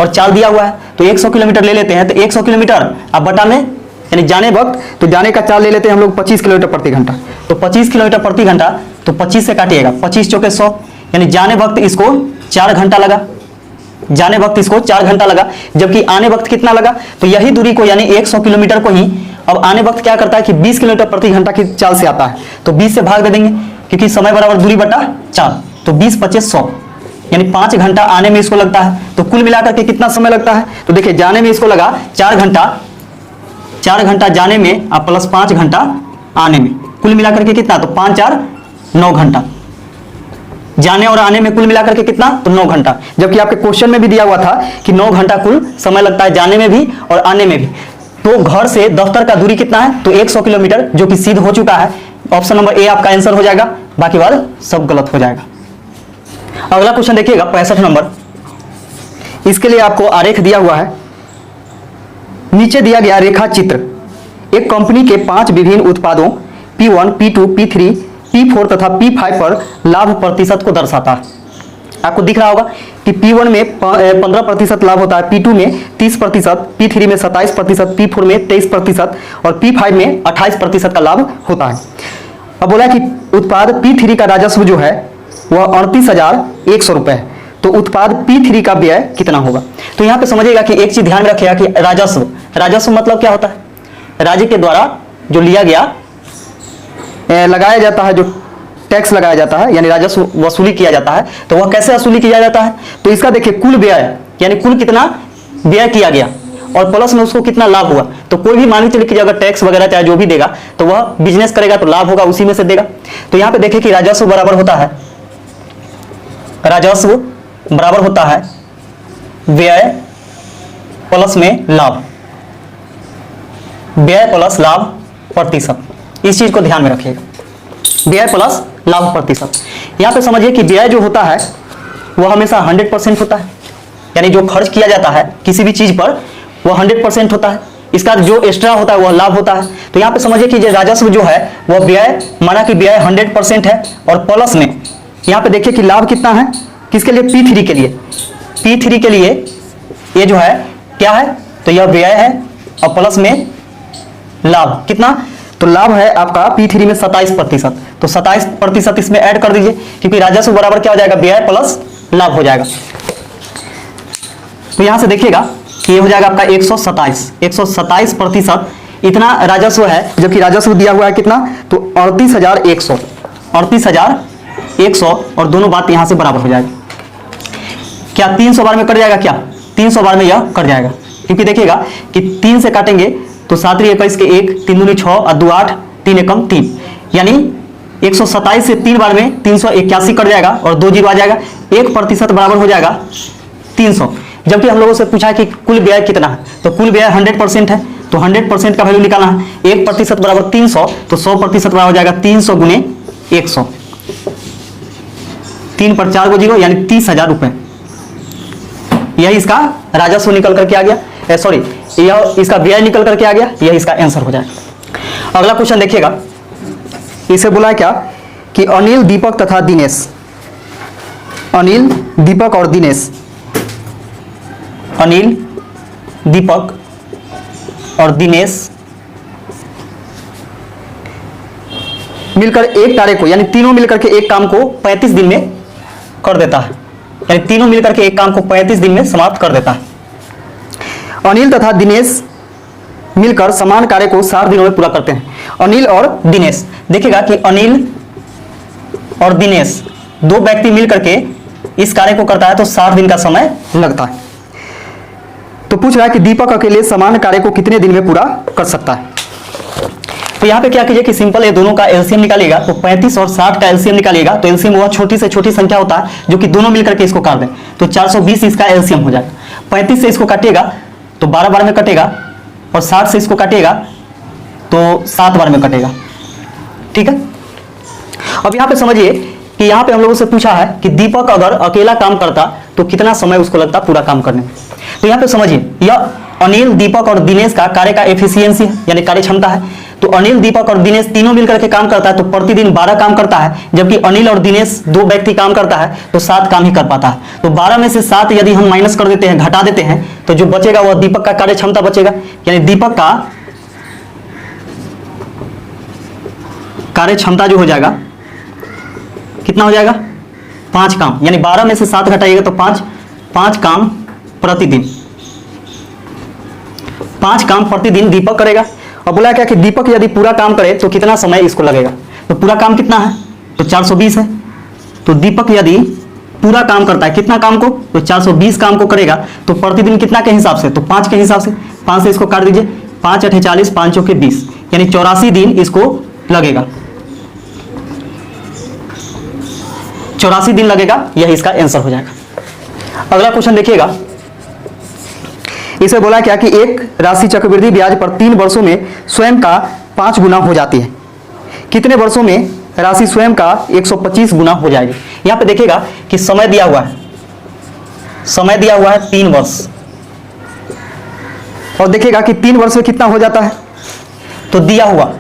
और चाल दिया हुआ है तो 100 किलोमीटर ले लेते हैं, तो 100 किलोमीटर अब बटा में यानी जाने वक्त, तो जाने का चाल ले लेते हैं हम लोग 25 किलोमीटर प्रति घंटा। तो 25 किलोमीटर प्रति घंटा तो 25 से काटिएगा, 25 चौके 100, यानी जाने वक्त इसको 4 घंटा लगा, जाने वक्त इसको 4 घंटा लगा, जबकि आने वक्त कितना लगा। तो यही दूरी को यानी 100 किलोमीटर को ही अब आने वक्त क्या करता है कि 20 किलोमीटर प्रति घंटा की चाल से आता है, तो 20 से भाग दे देंगे क्योंकि समय बराबर दूरी बटा चाल। तो 20 25 100, यानी 5 घंटा आने में इसको लगता है। तो कुल मिलाकर के कितना समय लगता है, तो देखिए जाने में इसको लगा 4 घंटा, 4 घंटा जाने में अब प्लस 5 घंटा आने में, कुल मिलाकर के कितना, तो 5 4 9 घंटा जाने और आने में, कुल मिलाकर के कितना, तो 9 घंटा। जबकि आपके क्वेश्चन में भी दिया हुआ था कि 9 घंटा कुल समय लगता है जाने में भी और आने में भी। तो घर से दफ्तर का दूरी कितना है, तो 100 किलोमीटर, जो कि सिद्ध हो चुका है। ऑप्शन नंबर ए आपका आंसर हो जाएगा, बाकी बात सब गलत हो जाएगा। अगला क्वेश्चन देखिएगा 65 नंबर। इसके लिए आपको आरेख दिया हुआ है, नीचे दिया गया रेखा चित्र एक कंपनी के 5 विभिन्न उत्पादों P1, P2, P3, P4 तथा P5 पर लाभ प्रतिशत को दर्शाता है। आपको दिख रहा होगा कि P1 में 15% लाभ होता है, P2 में 30%, P3 में 27%, P4 में 23% और P5 में 28% का लाभ होता है। अब बोला कि उत्पाद P3 का राजस्व जो है वह 38,100 रुपए है, तो उत्पाद P3 का व्यय कितना होगा। तो यहाँ पे समझिएगा कि एक चीज ध्यान में रखिएगा कि राजस्व, राजस्व मतलब क्या होता है, राज्य के द्वारा जो लिया गया लगाया जाता है, जो टैक्स लगाया जाता है, यानी राजस्व वसूली किया जाता है। तो वह कैसे वसूली किया जाता है, तो इसका देखिए कुल व्यय, यानी कुल कितना व्यय किया गया और प्लस में उसको कितना लाभ हुआ। तो कोई भी मान के चलिए कि अगर टैक्स वगैरह चाहे जो भी देगा तो वह बिजनेस करेगा तो लाभ होगा, उसी में से देगा। तो यहाँ पे देखिए कि राजस्व बराबर होता है, राजस्व बराबर होता है व्यय प्लस में लाभ, व्यय प्लस लाभ प्रतिशत। इस चीज को ध्यान में रखिएगा, व्यय प्लस लाभ प्रतिशत। यहां पे समझिए कि व्यय जो होता है वह हमेशा 100% होता है, यानी जो खर्च किया जाता है किसी भी चीज पर वह 100% होता है। इसका जो एक्स्ट्रा होता है वह लाभ होता है। तो यहां पे समझिए कि राजस्व जो है वह व्यय, माना कि व्यय 100% है और प्लस में यहां पे देखिए कि लाभ कितना है, किसके लिए, P3 के लिए। P3 के लिए ये जो है क्या है, तो यह व्यय है और प्लस में लाभ कितना, तो लाभ है आपका P3 में 27%, तो 27% इसमें ऐड कर दीजिए क्योंकि राजस्व बराबर क्या हो जाएगा, व्यय प्लस लाभ हो जाएगा। तो यहां से देखिएगा कि ये हो जाएगा आपका 127% इतना राजस्व है, जबकि राजस्व दिया हुआ है कितना, तो 38,100, 38,100 और दोनों बात यहां से बराबर हो जाएगा। क्या 300 बार में कट जाएगा, क्या 300 बार में यह कट जाएगा, क्योंकि देखिएगा कि 3 से काटेंगे तो 7 × 21 के 1, 3 दूनी 6 और 2 8, 3 एकम 3, यानी 127 से 3 बार में 381 कट जाएगा और 2 जीरो आ जाएगा। 1% बराबर हो जाएगा 300। जबकि हम लोगों से पूछा कि कुल व्यय कितना है, तो कुल व्यय 100% है, तो 100% का वैल्यू निकालना है। 1% बराबर 300, तो 100% बराबर हो जाएगा 300 × 100, 3 पर 4 को जीरो, यानी 30,000 रुपए। यही इसका राजस्व निकल करके आ गया, सॉरी यह इसका व्यय निकल करके आ गया, यह इसका आंसर हो जाएगा। अगला क्वेश्चन देखिएगा, इसे बोला है क्या कि अनिल, दीपक तथा दिनेश, अनिल, दीपक और दिनेश, अनिल, दीपक और दिनेश मिलकर एक कार्य को, यानी तीनों मिलकर के एक काम को 35 दिन में कर देता है, यानी तीनों मिलकर के एक काम को 35 दिन में समाप्त कर देता है। अनिल तथा दिनेश मिलकर समान कार्य को 60 दिनों में पूरा करते हैं। अनिल और दिनेश, देखिएगा कि अनिल और दिनेश दो व्यक्ति मिलकर के इस कार्य को करता है तो 60 दिन का समय लगता है। तो पूछ रहा है कि दीपक अकेले समान कार्य को कितने दिन में पूरा कर सकता है। तो यहाँ पे क्या कीजिए कि सिंपल ये दोनों का एलसीएम निकालिएगा, तो 35 और 60 का एलसीएम निकालिएगा, तो एलसीएम वह छोटी से छोटी संख्या होता है जो कि दोनों मिलकर के इसको काट दें, तो 420 इसका एलसीएम हो जाएगा। 35 से इसको काटिएगा तो 12 बार में कटेगा, और 60 से इसको काटिएगा तो 7 बार में कटेगा। ठीक है, अब यहाँ पे समझिए कि यहाँ पे हम लोगों से पूछा है कि दीपक अगर अकेला काम करता तो कितना समय उसको लगता पूरा काम करने में। तो यहाँ पे समझिए, यह अनिल, दीपक और दिनेश का कार्य का एफिशिएंसी है, यानी कार्य क्षमता है। तो अनिल, दीपक और दिनेश तीनों मिलकर के काम करता है तो प्रतिदिन 12 काम करता है, जबकि अनिल और दिनेश दो व्यक्ति काम करता है तो 7 काम ही कर पाता है। तो 12 में से 7 यदि हम माइनस कर देते हैं, घटा देते हैं, तो जो बचेगा वह दीपक का कार्य क्षमता बचेगा, यानी दीपक का कार्य क्षमता जो हो जाएगा कितना हो जाएगा, 5 काम, यानी 12 में से 7 घटाइएगा तो 5 काम प्रतिदिन, 5 काम प्रतिदिन दीपक करेगा। और बोला क्या कि दीपक यदि पूरा काम करे तो कितना समय इसको लगेगा, तो पूरा काम कितना है, तो 420 है। तो दीपक यदि पूरा काम करता है कितना काम को, तो 420 काम को करेगा, तो प्रतिदिन कितना के हिसाब से, तो 5 के हिसाब से, 5 से इसको काट दीजिए, 5 8 40, 5 चौके 20, यानी 84 दिन इसको लगेगा, 84 दिन लगेगा, यही इसका आंसर हो जाएगा। अगला क्वेश्चन देखिएगा, इसे बोला क्या कि एक राशि चक्रवृद्धि ब्याज पर 3 वर्षों में स्वयं का 5 गुना हो जाती है, कितने वर्षों में राशि स्वयं का 125 गुना हो जाएगी। यहां पे देखिएगा कि समय दिया हुआ है, समय दिया हुआ है 3 वर्ष, और देखिएगा कि 3 वर्ष में कितना हो जाता है, तो दिया हुआ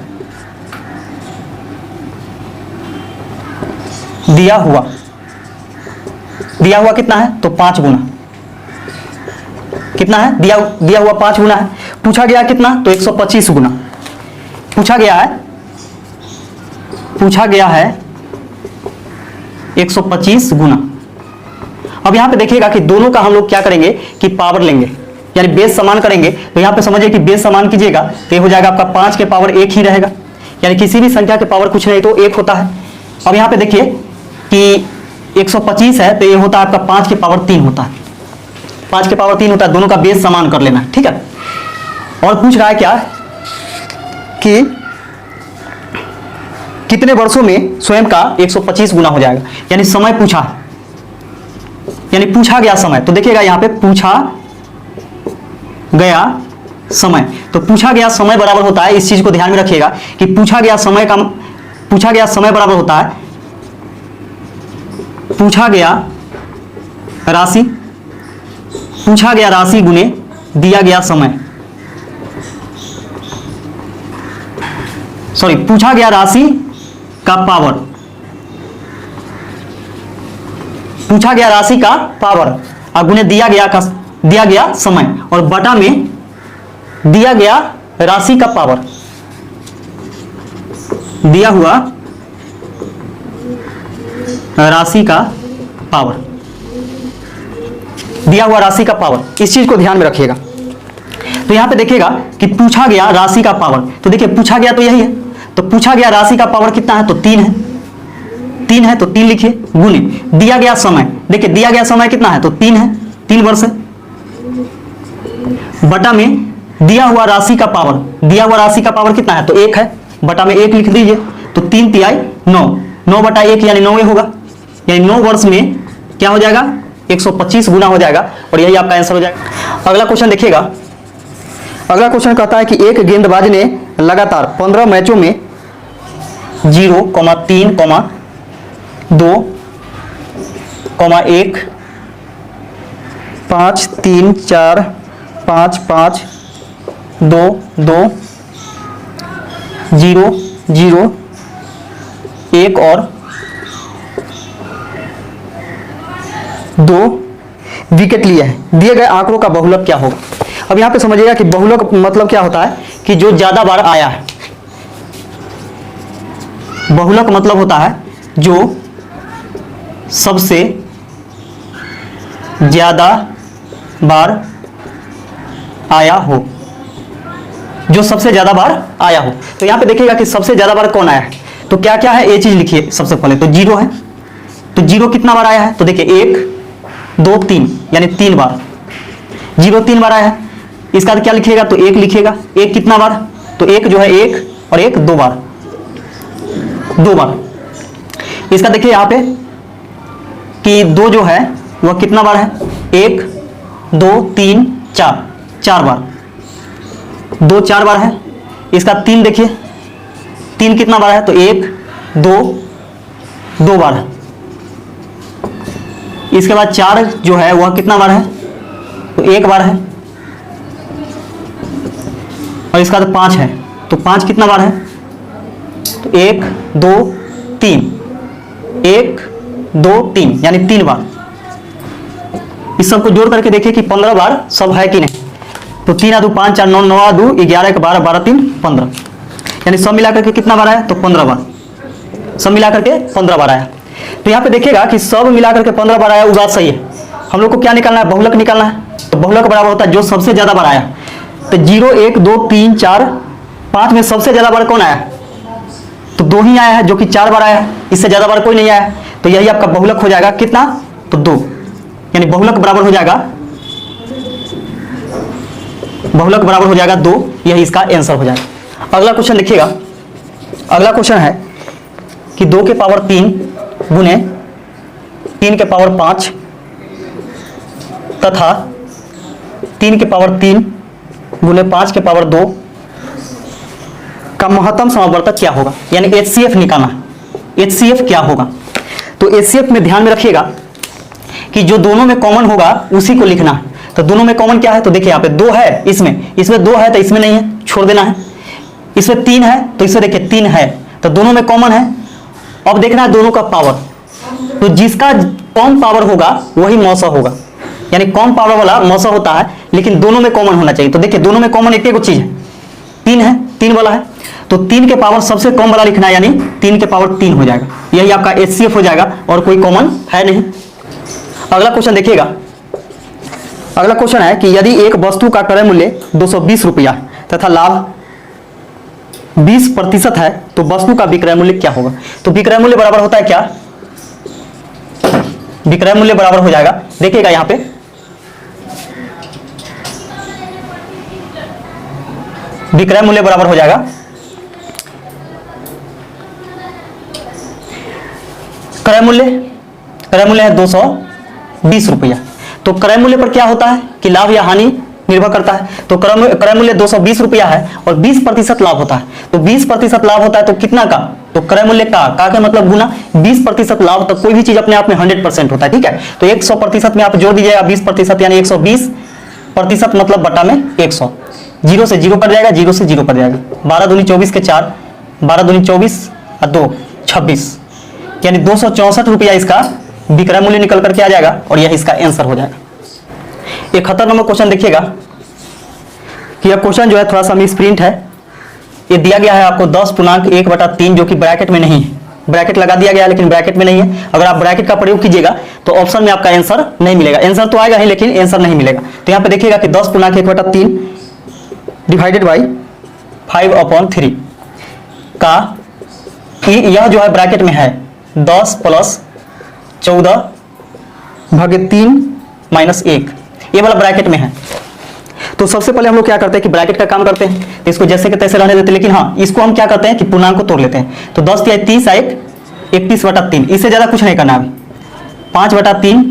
कितना है, तो 5 गुना, कितना है, दिया हुआ 5 गुना है, पूछा गया कितना, तो 125 गुना पूछा गया है 125 गुना। अब यहां पे देखिएगा कि दोनों का हम लोग क्या करेंगे कि पावर लेंगे, यानी बेस समान करेंगे। तो यहां पे समझिए कि बेस समान कीजिएगा तो ये हो जाएगा आपका 5 के पावर 1 ही रहेगा, यानी किसी भी संख्या के पावर कुछ नहीं तो 1 होता है। अब यहां पे देखिए कि 125 है तो ये होता है आपका 5 के पावर 3 होता है, 5 के पावर 3 होता है, दोनों का बेस समान कर लेना, ठीक है। और पूछ रहा है क्या कि कितने वर्षों में स्वयं का 125 गुना हो जाएगा, यानी समय पूछा, यानी पूछा गया समय। तो देखिएगा यहां पे पूछा गया समय, तो पूछा गया समय बराबर होता है, इस चीज को ध्यान में रखिएगा कि पूछा गया समय बराबर होता है पूछा गया राशि गुने दिया गया समय, सॉरी पूछा गया राशि का पावर, पूछा गया राशि का पावर और गुने दिया गया समय, और बटा में दिया गया राशि का पावर, दिया हुआ राशि का पावर, दिया हुआ राशि का पावर, इस चीज को ध्यान में रखिएगा। तो यहां पे देखिएगा कि पूछा गया राशि का पावर, तो देखिए पूछा गया तो यही है, तो पूछा गया राशि का पावर कितना है, तो 3 है, 3 है तो 3 लिखिए, गुने दिया गया समय, देखिए दिया गया समय कितना है, तो 3 है, 3 वर्ष है, बटा में दिया हुआ राशि का पावर, दिया हुआ राशि का पावर कितना है, तो 1 है, बटा में 1 लिख दीजिए, तो 3 तिहाई 9, 9 बटा 1 यानी 9 होगा, यानी 9 वर्ष में क्या हो जाएगा, 125 गुना हो जाएगा, और यही आपका आंसर हो जाएगा। अगला क्वेश्चन देखिएगा, अगला क्वेश्चन कहता है कि एक गेंदबाज ने लगातार 15 मैचों में 0, 3, 2, 1, 5 3 4 5 5 2 2 0 0 1 और 2 विकेट लिए हैं। दिए गए आंकड़ों का बहुलक क्या होगा। अब यहां पे समझिएगा कि बहुलक मतलब क्या होता है कि जो ज्यादा बार आया है। बहुलक मतलब होता है जो सबसे ज्यादा बार आया हो, जो सबसे ज्यादा बार आया हो। तो यहां पे देखिएगा कि सबसे ज्यादा बार कौन आया है, तो क्या क्या है ये चीज लिखिए। सबसे पहले तो 0 है, तो 0 कितना बार आया है, तो देखिए 1 2 3 यानी 3 बार। 0 3 बार आया है, इसका क्या लिखिएगा, तो 1 लिखिएगा। 1 कितना बार, तो 1 जो है 1 और 1 2 बार, 2 बार। इसका देखिए यहां पे कि 2 जो है वह कितना बार है, 1 2 3 4, 4 बार। 2 4 बार है। इसका 3 देखिए, 3 कितना बार है, तो 1 2 2 बार है। इसके बाद 4 जो है वह कितना बार है, तो 1 बार है। और इसका तो 5 है, तो 5 कितना बार है, तो 1 2 3, 1 2 3 यानी 3 बार। इस सबको जोड़ करके देखिए कि 15 बार सब है कि नहीं, तो 3 आ 2 5 4 9 9 आ 2 11 1 12 12 3 15, यानी सब मिलाकर के कितना बार आया, तो 15 बार। सब मिलाकर के 15 बार आया। तो यहाँ पे देखिएगा कि सब मिलाकर के 15 बार आया, वो बात सही है। हम लोग को क्या निकालना है, बहुलक निकालना है। तो बहुलक बराबर होता है जो सबसे ज्यादा बार आया। तो 0 1 2 3 4 5 में सबसे ज्यादा बार कौन आया, तो 2 ही आया है जो कि 4 बार आया है, इससे ज्यादा बार कोई नहीं आया है। तो यही आपका बहुलक हो जाएगा कितना, तो 2, यानी बहुलक बराबर हो जाएगा, बहुलक बराबर हो जाएगा 2। यही इसका आंसर हो जाएगा। अगला क्वेश्चन देखिएगा। अगला क्वेश्चन है कि 2 के पावर 3 गुने 3 के पावर 5 तथा 3 के पावर 3 गुने 5 के पावर 2 का महत्तम समावर्तक क्या होगा, यानी HCF निकालना। HCF क्या होगा, तो HCF में ध्यान में रखिएगा कि जो दोनों में कॉमन होगा उसी को लिखना है। तो दोनों में कॉमन क्या है, तो देखिए यहाँ पे 2 है, इसमें 2 है तो इसमें नहीं है, छोड़ देना है। इसमें 3 है तो इसमें देखिए 3 है, तो दोनों में कॉमन है। अब देखना है दोनों का पावर, तो जिसका कम पावर होगा वही मौसा होगा, यानी कम पावर वाला मौसा होता है, लेकिन दोनों में कॉमन होना चाहिए। तो देखिए दोनों में कॉमन एक चीज है, 3 है, 3 वाला है, तो 3 के पावर सबसे कम वाला लिखना है, यानी 3 के पावर 3 हो जाएगा। यही आपका HCF हो जाएगा और कोई कॉमन है नहीं। अगला क्वेश्चन देखिएगा। अगला क्वेश्चन है कि यदि एक वस्तु का क्रय मूल्य 220 रुपया तथा लाभ 20% है तो वस्तु का विक्रय मूल्य क्या होगा। तो विक्रय मूल्य बराबर होता है क्या, विक्रय मूल्य बराबर हो जाएगा, देखिएगा यहां पे विक्रय मूल्य बराबर हो जाएगा क्रय मूल्य है 220 रुपया। तो क्रय मूल्य पर क्या होता है कि लाभ या हानि निर्भर करता है। तो क्रय मूल्य 220 रुपया है और 20% लाभ होता है। तो 20% लाभ होता है तो कितना का, तो क्रय मूल्य का के मतलब गुना 20% लाभ। तो कोई भी चीज अपने आप में 100% होता है, ठीक है। तो 100% में आप जोड़ दीजिएगा 20%, यानी 120% मतलब बटा में 100। 0 से 0 कट जाएगा, 0 से 0 कट जाएगा। 12 दूनी 24 के 4, 12 दूनी 24 और 2 26, यानी 264 रुपया इसका विक्रय मूल्य निकल करके आ जाएगा और यह इसका आंसर हो जाएगा। 71 नंबर क्वेश्चन देखिएगा कि यह क्वेश्चन जो है थोड़ा सा मिस प्रिंट है। ये दिया गया है आपको 10.1/3 जो कि ब्रैकेट में नहीं है, ब्रैकेट लगा दिया गया है लेकिन ब्रैकेट में नहीं है। अगर आप ब्रैकेट का प्रयोग कीजिएगा तो ऑप्शन में आपका आंसर नहीं मिलेगा। आंसर तो आएगा ही लेकिन आंसर नहीं मिलेगा। तो यहाँ पे देखिएगा कि 10.1/3 डिवाइडेड बाई 5/3 का यह जो है ब्रैकेट में है 10 + 14/3 - 1, ये वाला ब्रैकेट में है। तो सबसे पहले हम लोग क्या करते हैं कि ब्रैकेट का काम करते हैं, तो इसको जैसे के तैसे रहने देते हैं, लेकिन हाँ इसको हम क्या करते हैं कि पूर्णांक को तोड़ लेते हैं। तो 10 × 30 = 31/3, इससे ज्यादा कुछ नहीं करना है। 5/3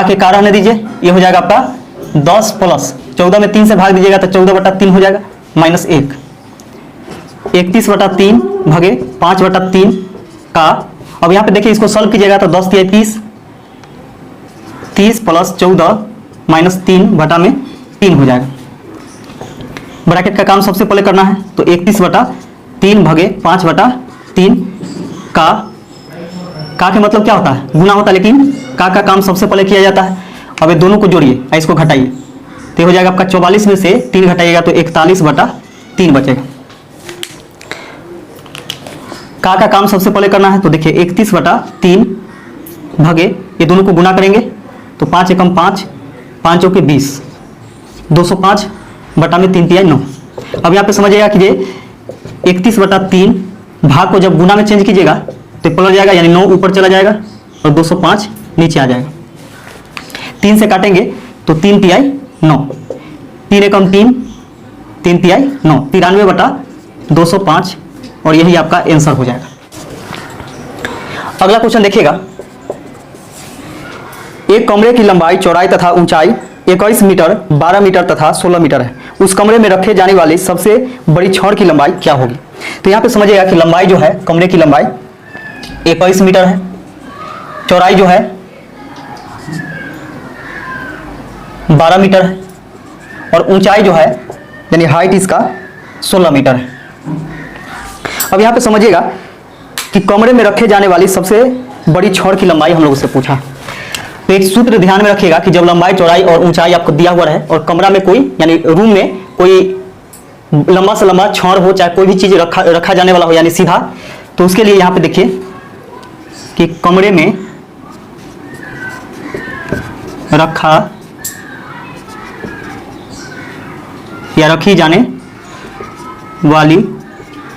के का रहने दीजिए, ये हो जाएगा आपका 10 + 14 में 3 से भाग दीजिएगा तो 14/3 हो जाएगा -1, 31/3 भागे 5/3 का। अब यहाँ पे देखिए इसको सॉल्व कीजिएगा तो 10 × 30, 30 + 14 माइनस 3/3 हो जाएगा। ब्रैकेट का काम सबसे पहले करना है, तो 31/3 भागे 5/3 का के मतलब क्या होता है, गुना होता है, लेकिन का काम सबसे पहले किया जाता है। अब ये दोनों को जोड़िए और इसको घटाइए, तो हो जाएगा आपका 44 में से 3 घटाइएगा तो 41/3 बचेगा। का काम सबसे पहले करना है, तो देखिए 31/3 भागे ये दोनों को गुना करेंगे तो 5 एकम 5, 5 चौके 20, 205/3 अब यहाँ पे समझिएगा कि ये 31/3 भाग को जब गुना में चेंज कीजिएगा तो पलट जाएगा, यानी 9 ऊपर चला जाएगा और 205 नीचे आ जाएगा। 3 से काटेंगे तो 3 तिहाई 9, 3 एकम 3, 3 तिहाई 9, 93/205 और यही आपका आंसर हो जाएगा। अगला क्वेश्चन देखिएगा, एक कमरे की लंबाई, चौड़ाई तथा ऊंचाई 21 मीटर, 12 मीटर तथा 16 मीटर है। उस कमरे में रखे जाने वाली सबसे बड़ी छड़ की लंबाई क्या होगी। तो यहाँ पे समझिएगा कि लंबाई जो है, कमरे की लंबाई 21 मीटर है, चौड़ाई जो है 12 मीटर है और ऊंचाई जो है यानी हाइट इसका 16 मीटर है। अब यहाँ पे समझिएगा कि कमरे में रखे जाने वाली सबसे बड़ी छड़ की लंबाई हम लोगों से पूछा। तो एक सूत्र ध्यान में रखिएगा कि जब लंबाई, चौड़ाई और ऊंचाई आपको दिया हुआ रहे और कमरा में कोई, यानी रूम में कोई लंबा से लंबा छड़ हो, चाहे कोई भी चीज रखा जाने वाला हो यानी सीधा, तो उसके लिए यहाँ पे देखिए कि कमरे में रखा या रखी जाने वाली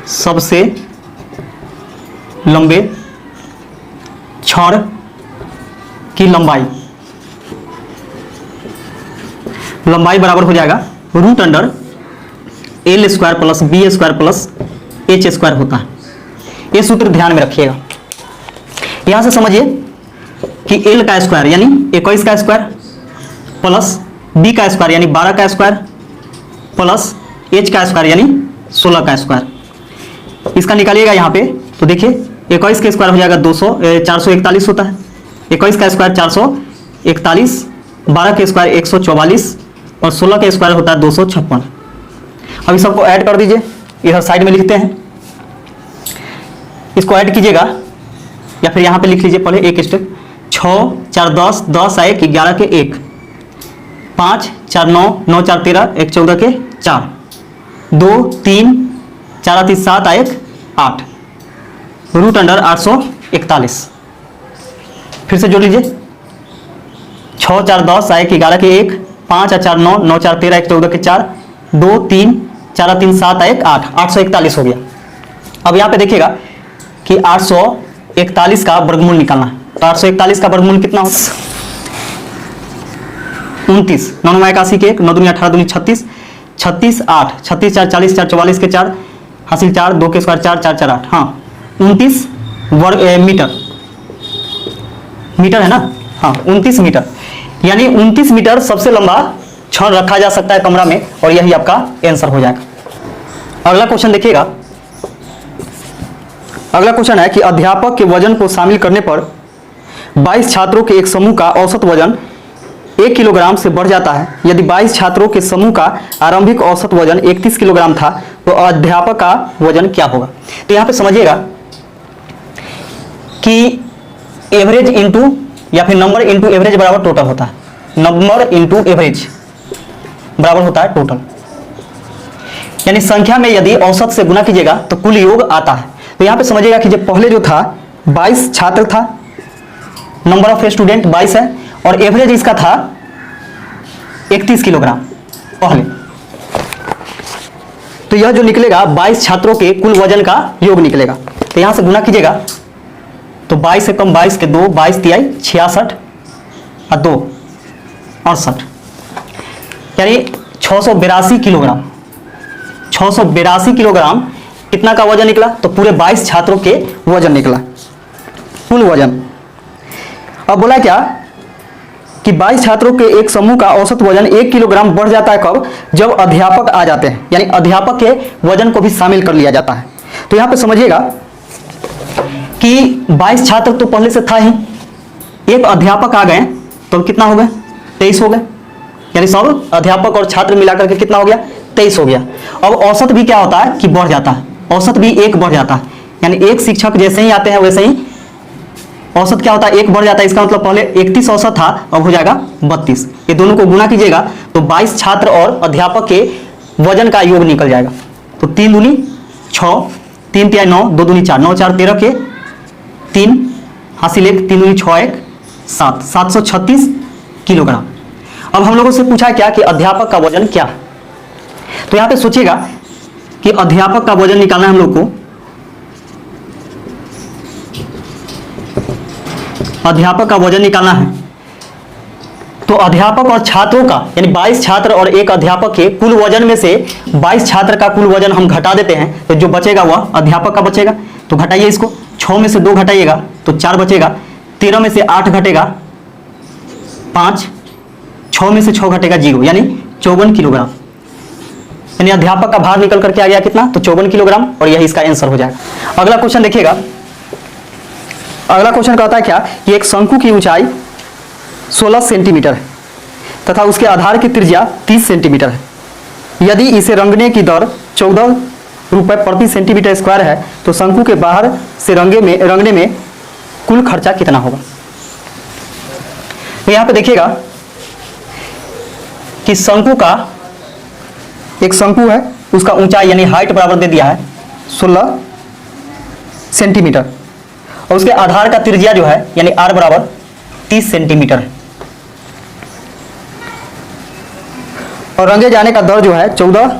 सबसे लंबे छड़ की लंबाई बराबर हो जाएगा √L² plus B² plus H² होता है। ये सूत्र ध्यान में रखिएगा। यहां से समझिए कि L का स्क्वायर यानी 21 का स्क्वायर प्लस B का स्क्वायर यानी 12 का स्क्वायर प्लस H का स्क्वायर यानी 16 का स्क्वायर, इसका निकालिएगा यहाँ पे। तो देखिए 21 का स्क्वायर हो जाएगा 441 होता है, 21 का स्क्वायर 441, 12 का स्क्वायर 144 और 16 का स्क्वायर होता है 256। अब इस सबको ऐड कर दीजिए, इधर साइड में लिखते हैं, इसको ऐड कीजिएगा या फिर यहाँ पे लिख लीजिए पहले एक स्टेप। 6 4 10, 10 आए 11 के 1, 5 4 9, 9 4 13, 1 14 के 4, 2 3 4 3 7 आए 8, √841। फिर से जोड़ लीजिए, 6 4 10 आए 11 के 1, 5 4 9, 9 4 13, 1 14 के 4, 2 3 4 3 7 आए 8, 841 हो गया। अब यहाँ पे देखिएगा कि 841 का वर्गमूल निकालना है। तो 841 का वर्गमूल कितना होता है, 29, 9 9 81 के 1, 9 दूनी 18 दूनी 36, 36 8, 36 4 40 4 44 के 4, हासिल 4, 2 के स्क्वायर 4 4 4 8, हाँ 29 वर्ग मीटर है ना, हाँ 29 मीटर, यानी 29 मीटर सबसे लंबा छड़ रखा जा सकता है कमरा में और यही आपका आंसर हो जाएगा। अगला क्वेश्चन देखिएगा, अगला क्वेश्चन है कि अध्यापक के वजन को शामिल करने पर 22 छात्रों के एक समूह का औसत वजन 1 किलोग्राम से बढ़ जाता है। यदि 22 छात्रों के समूह का आरंभिक औसत वजन 31 किलोग्राम था तो अध्यापक का वजन क्या होगा। तो यहाँ पे समझिएगा कि एवरेज इंटू या फिर नंबर इंटू एवरेज बराबर टोटल होता है, नंबर इंटू एवरेज बराबर होता है टोटल, यानी संख्या में यदि औसत से गुना कीजिएगा तो कुल योग आता है। तो यहाँ पे समझिएगा कि जब पहले जो था 22 छात्र था, नंबर ऑफ स्टूडेंट 22 है और एवरेज इसका था 31 किलोग्राम पहले, तो यह जो निकलेगा 22 छात्रों के कुल वजन का योग निकलेगा। तो यहां से गुना कीजिएगा तो 22 से कम 22 के 2, 22 तिहाई 66 और 2 68, यानी 682 किलोग्राम। 682 किलोग्राम कितना का वजन निकला, तो पूरे 22 छात्रों के वजन निकला, कुल वजन। अब बोला क्या कि 22 छात्रों के एक समूह का औसत वजन 1 किलोग्राम बढ़ जाता है कब, जब अध्यापक आ जाते हैं, यानी अध्यापक के वजन को भी शामिल कर लिया जाता है। तो यहां पे समझिएगा कि 22 छात्र तो पहले से था ही, एक अध्यापक आ गए तो कितना हो गए 23 हो गए, यानी सब अध्यापक और छात्र मिलाकर के कितना हो गया, 23 हो गया। अब औसत भी क्या होता है कि बढ़ जाता है, औसत भी 1 बढ़ जाता है, यानी एक शिक्षक जैसे ही आते हैं वैसे ही औसत क्या होता है, 1 बढ़ जाता है। इसका मतलब पहले 31 औसत था, अब हो जाएगा 32। ये दोनों को गुना कीजिएगा तो 22 छात्र और अध्यापक के वजन का योग निकल जाएगा। तो 3 दूनी 6, 3 तिहाई 9, 2 दूनी 4, 9 4 13 के 3 हासिल 1, 3 दूनी 6 1 7, 736 किलोग्राम। अब हम लोगों से पूछा क्या कि अध्यापक का वजन क्या है, तो यहां पे सोचिएगा कि अध्यापक का वजन निकालना है हम लोग को। अध्यापक का वजन निकालना है तो अध्यापक और छात्रों का यानी 22 छात्र और एक अध्यापक के कुल वजन में से 22 छात्र का कुल वजन हम घटा देते हैं, तो जो बचेगा वह अध्यापक का बचेगा। तो घटाइए इसको, 6 में से 2 घटाइएगा तो 4 बचेगा, 13 में से 8 घटेगा 5, 6 में से 6 घटेगा 0, यानी 54 किलोग्राम। यानी अध्यापक का भार निकल करके आ गया कितना, तो 54 किलोग्राम, और यही इसका आंसर हो जाएगा। अगला क्वेश्चन देखिएगा। अगला क्वेश्चन कहता है क्या कि एक शंकु की ऊंचाई 16 सेंटीमीटर है तथा उसके आधार की त्रिज्या 30 सेंटीमीटर है। यदि इसे रंगने की दर 14 रुपए प्रति सेंटीमीटर स्क्वायर है तो शंकु के बाहर से रंगने में कुल खर्चा कितना होगा। तो यहां पे देखिएगा कि शंकु का, एक शंकु है, उसका ऊंचाई यानी हाइट बराबर दे दिया है 16 सेंटीमीटर और उसके आधार का त्रिज्या जो है यानी r बराबर 30 सेंटीमीटर है और रंगे जाने का दर जो है 14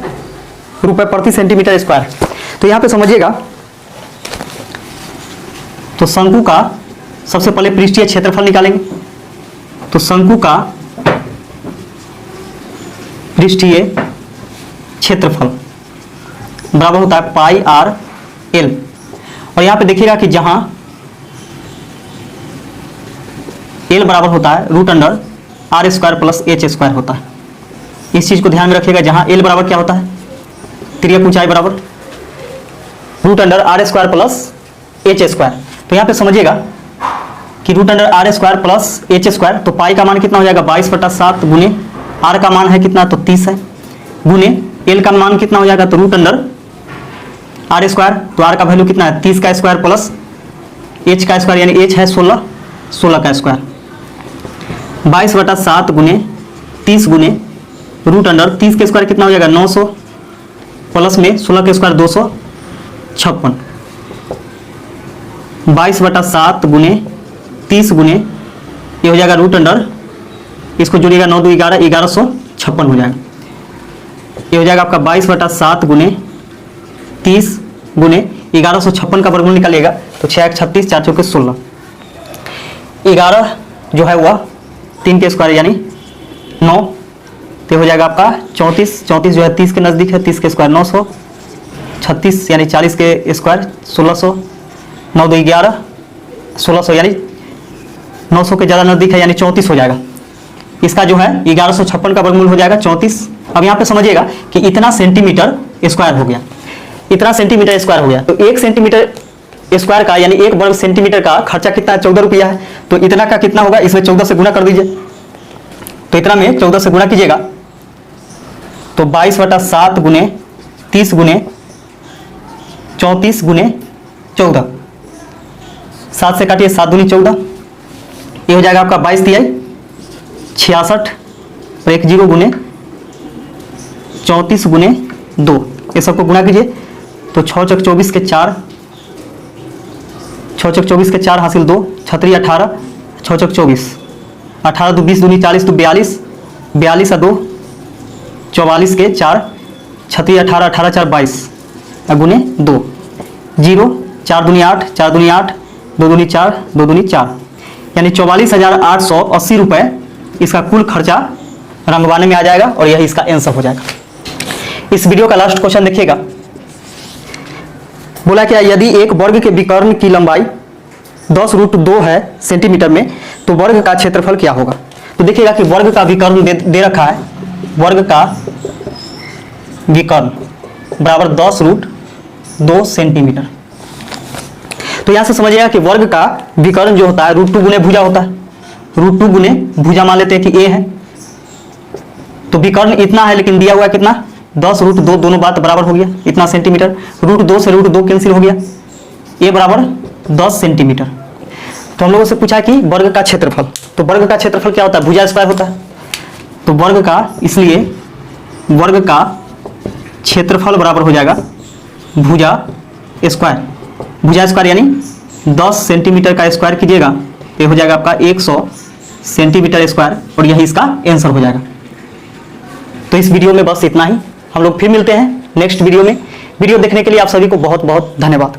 रुपए प्रति सेंटीमीटर स्क्वायर। तो यहां पे समझिएगा, तो शंकु का सबसे पहले पृष्ठीय क्षेत्रफल निकालेंगे। तो शंकु का पृष्ठीय क्षेत्रफल बराबर होता है पाई आर एल, और यहां पे देखिएगा कि जहां एल बराबर होता है root under R square plus H square होता है। इस चीज को ध्यान में रखिएगा, जहां एल बराबर क्या होता है, तिर्यक ऊंचाई बराबर root under R square plus H square. तो यहां पे समझिएगा कि root under R square plus H square, तो पाई का मान कितना हो जाएगा 22/7 गुने आर का मान है कितना, तो 30 है, गुने एल का मान कितना हो जाएगा, तो रूट अंडर आर स्क्वायर, तो आर का वैल्यू कितना है 30 का स्क्वायर प्लस एच का स्क्वायर, यानी एच है 16 का स्क्वायर, 22/7 गुने 30 गुने रूट अंडर 30 के स्क्वायर कितना हो जाएगा 900 प्लस में 16 के स्क्वायर 256, 22/7 गुने 30 गुने ये हो जाएगा रूट अंडर, इसको जोड़िएगा 9 2 11 1156 हो जाएगा। ये हो जाएगा आपका 22/7 गुने 30 गुने 1156 का वर्गमूल निकालिएगा तो 6 36 4 चौके 16, 11 जो है वह 3 के स्क्वायर यानी 9, तो हो जाएगा आपका 34 जो है 30 के नज़दीक है, 30 के स्क्वायर 900, 36 यानी 40 के स्क्वायर 1600, 9 2 11 1600 यानी 900 के ज़्यादा नज़दीक है यानी 34 हो जाएगा। इसका जो है 1156 का वर्गमूल हो जाएगा 34। अब यहाँ पे समझिएगा कि इतना सेंटीमीटर स्क्वायर हो गया, इतना सेंटीमीटर स्क्वायर हो गया, तो 1 सेंटीमीटर स्क्वायर का यानी 1 वर्ग सेंटीमीटर का खर्चा कितना है 14 रुपया है, तो इतना का कितना होगा, इसमें 14 से गुना कर दीजिए, तो इतना में 14 से गुना कीजिएगा तो 22/7 गुने 30 गुने 34 गुने 14, 7 से काटिए 7 दूनी 14, ये हो जाएगा आपका 22 तिहाई 66 और 1 0 गुने 34 गुने 2, ये सबको गुना कीजिए तो 6 चौक 24 के 4, 6 चौक 24 के 4 हासिल 2, 6 3 18, 6 चौक 24, 18 2 20 दूनी 40 तो 42, 42 और 2 44 के 4, 6 3 18, 18 4 22 गुने 2, 0 4 दूनी 8, 4 दूनी 8, 2 दूनी 4, 2 दूनी 4, यानी 44,880 रुपये इसका कुल खर्चा रंगवाने में आ जाएगा और यही इसका आंसर हो जाएगा। इस वीडियो का लास्ट क्वेश्चन देखिएगा, बोला क्या यदि एक वर्ग के विकर्ण की लंबाई 10√2 है सेंटीमीटर में तो वर्ग का क्षेत्रफल क्या होगा। तो देखिएगा कि वर्ग का विकर्ण दे रखा है, वर्ग का विकर्ण बराबर 10√2 सेंटीमीटर। तो यहां से समझिएगा कि वर्ग का विकर्ण जो होता है √2 गुने भुजा होता है, √2 गुने भुजा मान लेते हैं कि a है, तो विकर्ण इतना है, लेकिन दिया हुआ है कितना 10 रूट 2, दोनों बात बराबर हो गया इतना सेंटीमीटर। रूट 2 से रूट 2 कैंसिल हो गया, ए बराबर 10 सेंटीमीटर। तो हम लोगों से पूछा कि वर्ग का क्षेत्रफल, तो वर्ग का क्षेत्रफल क्या होता है, भुजा स्क्वायर होता है। तो वर्ग का, इसलिए वर्ग का क्षेत्रफल बराबर हो जाएगा भुजा स्क्वायर। भुजा स्क्वायर यानी 10 सेंटीमीटर का स्क्वायर कीजिएगा, ये हो जाएगा आपका 100 सेंटीमीटर स्क्वायर, और यही इसका आंसर हो जाएगा। तो इस वीडियो में बस इतना ही, हम लोग फिर मिलते हैं नेक्स्ट वीडियो में। वीडियो देखने के लिए आप सभी को बहुत बहुत धन्यवाद।